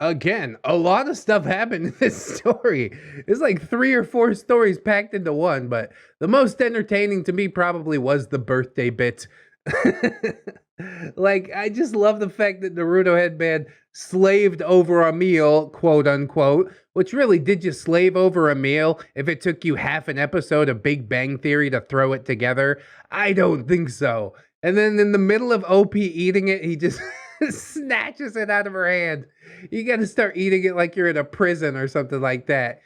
Again, a lot of stuff happened in this story. It's like 3 or 4 stories packed into one, but the most entertaining to me probably was the birthday bit. Like, I just love the fact that Naruto Headband slaved over a meal, quote unquote, which really, did you slave over a meal if it took you half an episode of Big Bang Theory to throw it together? I don't think so. And then in the middle of OP eating it, he just snatches it out of her hand. You gotta start eating it like you're in a prison or something like that.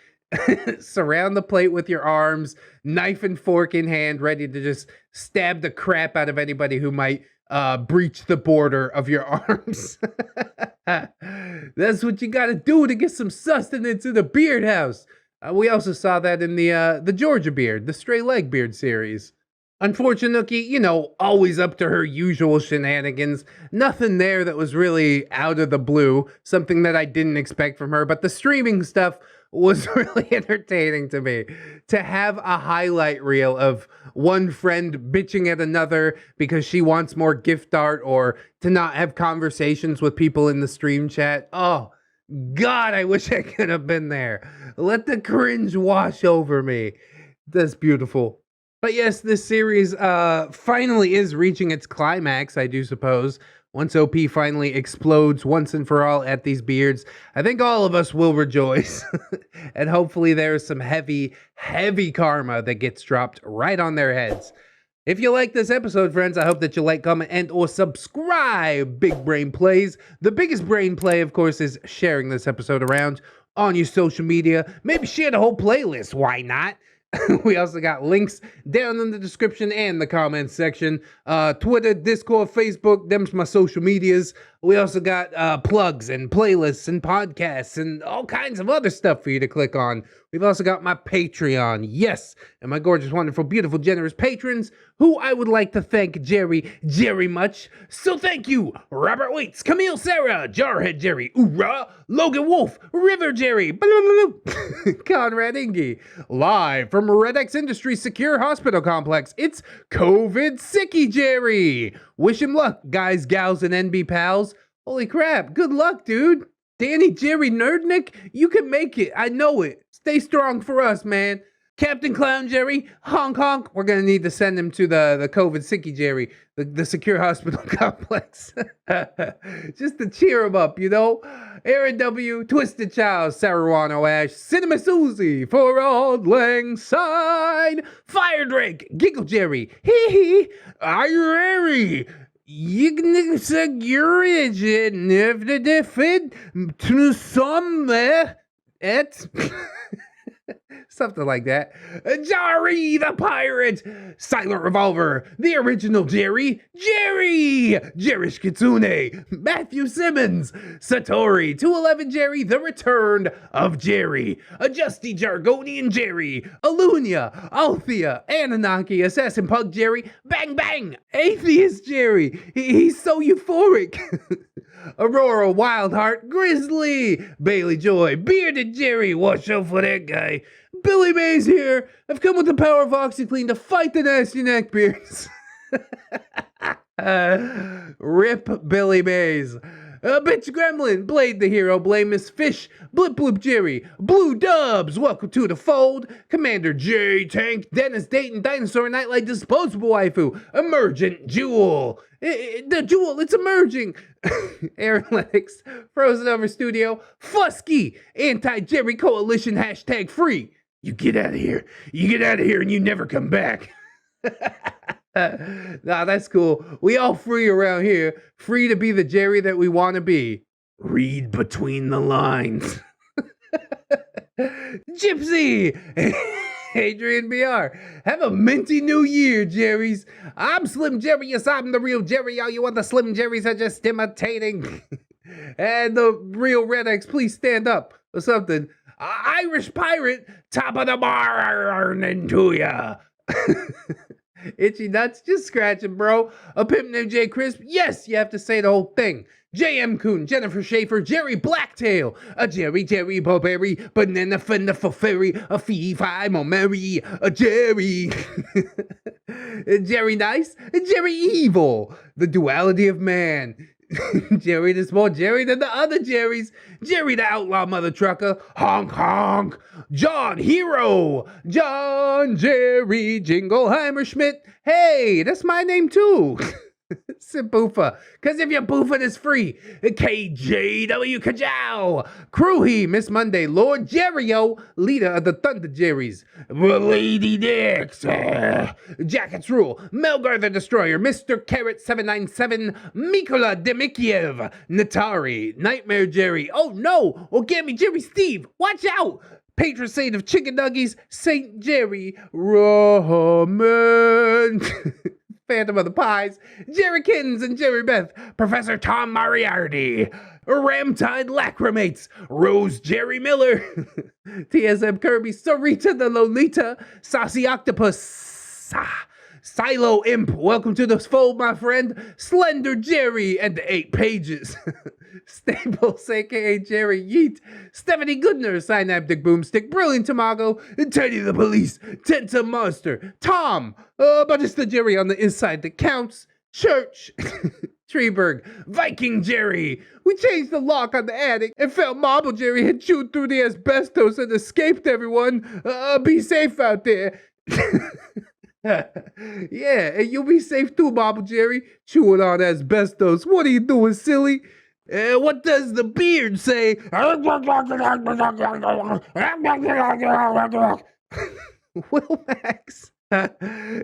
Surround the plate with your arms, knife and fork in hand, ready to just stab the crap out of anybody who might breach the border of your arms. That's what you gotta do to get some sustenance in the beard house. We also saw that in the Georgia Beard, the Stray Legbeard series. Unfortunately, you know, always up to her usual shenanigans. Nothing there that was really out of the blue, something that I didn't expect from her, but the streaming stuff was really entertaining to me. To have a highlight reel of one friend bitching at another because she wants more gift art, or to not have conversations with people in the stream chat. Oh, God, I wish I could have been there. Let the cringe wash over me. That's beautiful. But yes, this series finally is reaching its climax, I do suppose. Once OP finally explodes once and for all at these beards, I think all of us will rejoice. And hopefully there's some heavy, heavy karma that gets dropped right on their heads. If you like this episode, friends, I hope that you like, comment, and or subscribe. Big Brain Plays. The biggest brain play, of course, is sharing this episode around on your social media. Maybe share the whole playlist. Why not? We also got links down in the description and the comments section. Twitter, Discord, Facebook, them's my social medias. We also got plugs and playlists and podcasts and all kinds of other stuff for you to click on. We've also got my Patreon, yes, and my gorgeous, wonderful, beautiful, generous patrons, who I would like to thank Jerry much. So thank you, Robert Waits, Camille Sarah, Jarhead Jerry, Oorah, Logan Wolf, River Jerry, Conrad Ingy. Live from ReddX Industries Secure Hospital Complex, it's COVID Sicky Jerry. Wish him luck, guys, gals, and NB pals. Holy crap, good luck, dude. Danny Jerry Nerdnick, you can make it. I know it. Stay strong for us, man. Captain Clown Jerry, honk honk. We're going to need to send him to the COVID Sicky Jerry, the secure hospital complex. Just to cheer him up, you know. Aaron W, Twisted Child, Saruano Ash, Cinema Susie, For Old Lang Syne, Fire Drake, Giggle Jerry, Hee Hee, Irary, Yignisigurigin, if the defid to some et. Something like that. Jari the Pirate, Silent Revolver, the original Jerry, Jerish Kitsune, Matthew Simmons, Satori, 211 Jerry, The Return of Jerry, Justy Jargonian Jerry, Alunia, Althea, Anunnaki, Assassin Pug Jerry, Bang Bang, Atheist Jerry, he's so euphoric. Aurora Wildheart, Grizzly, Bailey Joy, Bearded Jerry, watch out for that guy. Billy Mays here. I've come with the power of OxyClean to fight the nasty neckbeards. Rip Billy Mays. Bitch Gremlin, Blade the Hero, Blameless Fish, Blip Bloop Jerry, Blue Dubs, welcome to the fold, Commander J Tank, Dennis Dayton, Dinosaur Nightlight, Disposable Waifu, Emergent Jewel. The Jewel, it's emerging. Aaron Lennox, Frozen Over Studio, Fusky, Anti-Jerry Coalition, hashtag free. You get out of here. You get out of here and you never come back. Nah, that's cool. We all free around here. Free to be the Jerry that we want to be. Read between the lines. Gypsy! Adrian BR. Have a minty new year, Jerrys. I'm Slim Jerry. Yes, I'm the real Jerry. All you other Slim Jerrys are just imitating. And the real ReddX, please stand up or something. Irish pirate, top of the barn into ya. Itchy nuts, just scratching, bro. A pimp named J Crisp. Yes, you have to say the whole thing. J.M. Coon, Jennifer Schaefer, Jerry Blacktail, a Jerry Bowberry, Banana Fender for Ferry, a Fee Fi Mary, a Jerry. Jerry Nice, Jerry Evil, the duality of man. Jerry is more Jerry than the other Jerrys. Jerry the Outlaw Mother Trucker. Honk honk. John Hero. John Jerry Jingleheimer Schmidt. Hey, that's my name too. Siboofa. Cause if you're boofing it's free. KJW Kajow. Crewhee, Miss Monday, Lord Jerryo, leader of the Thunder Jerrys. Lady Dix. Jackets Rule. Melgar the Destroyer. Mr. Carrot 797. Mikola Demikiev. Natari. Nightmare Jerry. Oh no. Origami Jerry Steve. Watch out. Patron saint of chicken nuggies. Saint Jerry. Rahman. Phantom of the Pies, Jerry Kittens and Jerry Beth, Professor Tom Moriarty, Ramtide Lacrimates, Rose Jerry Miller, TSM Kirby, Sarita the Lolita, Saucy Octopus, Silo Imp, welcome to the fold, my friend, Slender Jerry, and the 8 pages. Staples, aka Jerry Yeet, Stephanie Goodner, Synaptic Boomstick, Brilliant Tamago, Teddy the Police, Tenta Monster, Tom, but it's the Jerry on the inside that counts, Church, Treeberg, Viking Jerry. We changed the lock on the attic and felt Marble Jerry had chewed through the asbestos and escaped everyone. Be safe out there. Yeah, and you'll be safe too, Marble Jerry, chewing on asbestos. What are you doing, silly? What does the beard say? Will Max.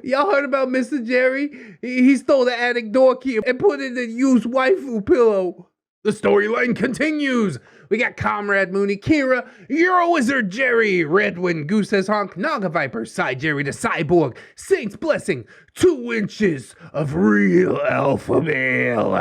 Y'all heard about Mr. Jerry? He stole the attic door key and put it in a used waifu pillow. The storyline continues. We got Comrade Mooney, Kira, Euro Wizard Jerry, Redwind, Goose Says Honk, Naga Viper, Side Jerry the Cyborg, Saint's Blessing, 2 inches of real alpha male.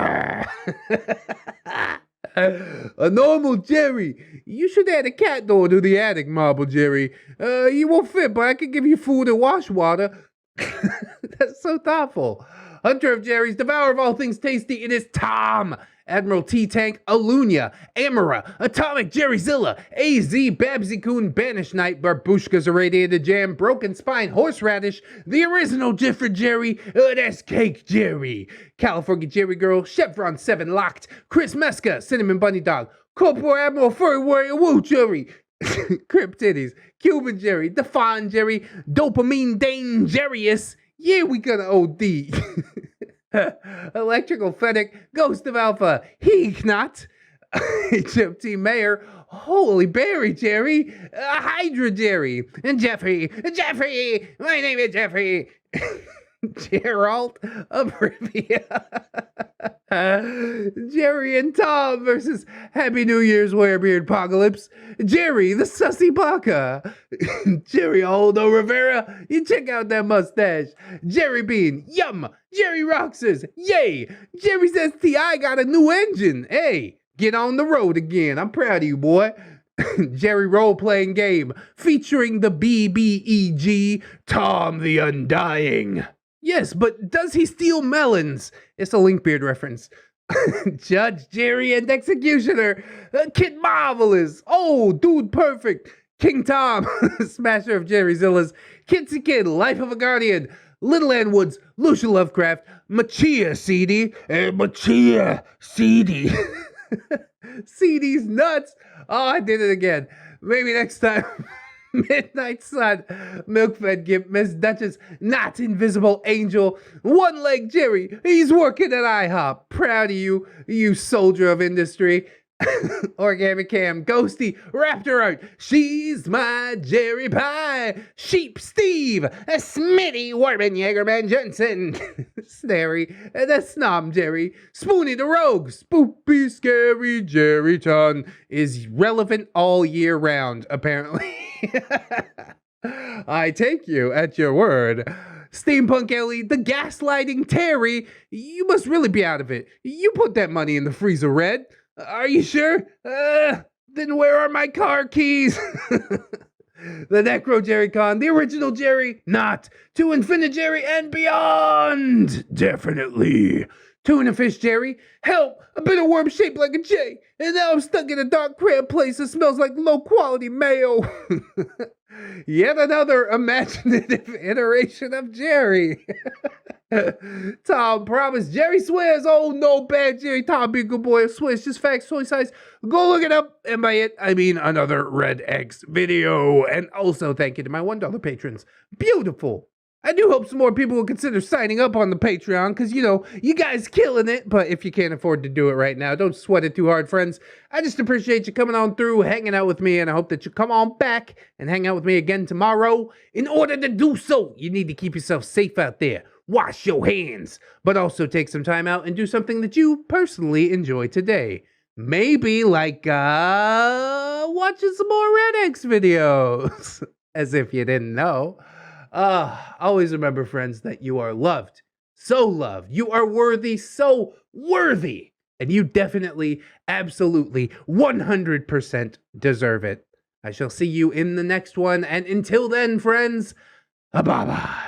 A normal Jerry. You should add a cat door to the attic, Marble Jerry. You won't fit, but I can give you food and wash water. That's so thoughtful. Hunter of Jerry's, Devourer of all things tasty, it is Tom. Admiral T-Tank, Alunia, Amara, Atomic Jerryzilla, AZ, Babsy Coon, Banish Knight, Barbushka's Irradiated Jam, Broken Spine, Horseradish, the original Different Jerry, that's Cake Jerry, California Jerry Girl, Chevron 7 Locked, Chris Meska, Cinnamon Bunny Dog, Corporal Admiral Furry Warrior Woo Jerry, Crip Titties, Cuban Jerry, Define Jerry, Dopamine Dangerous, yeah, we gonna OD. Electrical Fennec, Ghost of Alpha, Heeknot, HMT Mayor, Holy Berry Jerry, Hydra Jerry, and Jeffrey, my name is Jeffrey, Gerald of Rivia, Jerry and Tom versus Happy New Year's Werebeard Apocalypse, Jerry the Sussy Baka, Jerry Aldo Rivera, you check out that mustache, Jerry Bean, yum, Jerry Roxas, yay, Jerry says T.I. got a new engine, hey, get on the road again, I'm proud of you, boy. Jerry role-playing game featuring the BBEG, Tom the Undying. Yes, but does he steal melons? It's a Legbeard reference. Judge Jerry and Executioner, Kid Marvelous, oh, Dude Perfect, King Tom, Smasher of Jerryzillas, Kitsy Kid, Life of a Guardian, Little Ann Woods, Lucia Lovecraft, Machia CD, and Machia CD. CD's nuts. Oh, I did it again. Maybe next time. Midnight Sun, Milkfed Gimp, Miss Duchess, Not Invisible Angel, One Leg Jerry, he's working at IHOP. Proud of you, you soldier of industry. Organic Cam, Ghosty, Raptor Art, She's My Jerry Pie, Sheep Steve, Smitty, Warman, Jagerman Johnson, Snary, the Snom Jerry, Spoony the Rogue, Spoopy Scary Jerry Ton is relevant all year round, apparently. I take you at your word. Steampunk Ellie, the gaslighting Terry, you must really be out of it. You put that money in the freezer, Red. Are you sure? Then where are my car keys? The Necro Jerry Con, the original Jerry, not. To Infinite Jerry and beyond. Definitely. Tuna Fish Jerry, help! I've been a worm shaped like a J, and now I'm stuck in a dark cramped place that smells like low quality mayo. Yet another imaginative iteration of Jerry. Tom promised, Jerry swears, oh no, bad Jerry, Tom be a good boy, swears, just facts, soy size, go look it up, and by it, I mean another ReddX video, and also thank you to my $1 patrons, beautiful. I do hope some more people will consider signing up on the Patreon, because, you know, you guys killing it, but if you can't afford to do it right now, don't sweat it too hard, friends. I just appreciate you coming on through, hanging out with me, and I hope that you come on back and hang out with me again tomorrow. In order to do so, you need to keep yourself safe out there. Wash your hands, but also take some time out and do something that you personally enjoy today. Maybe like, watching some more ReddX videos. As if you didn't know. Always remember, friends, that you are loved. So loved. You are worthy, so worthy. And you definitely, absolutely, 100% deserve it. I shall see you in the next one. And until then, friends, bye-bye.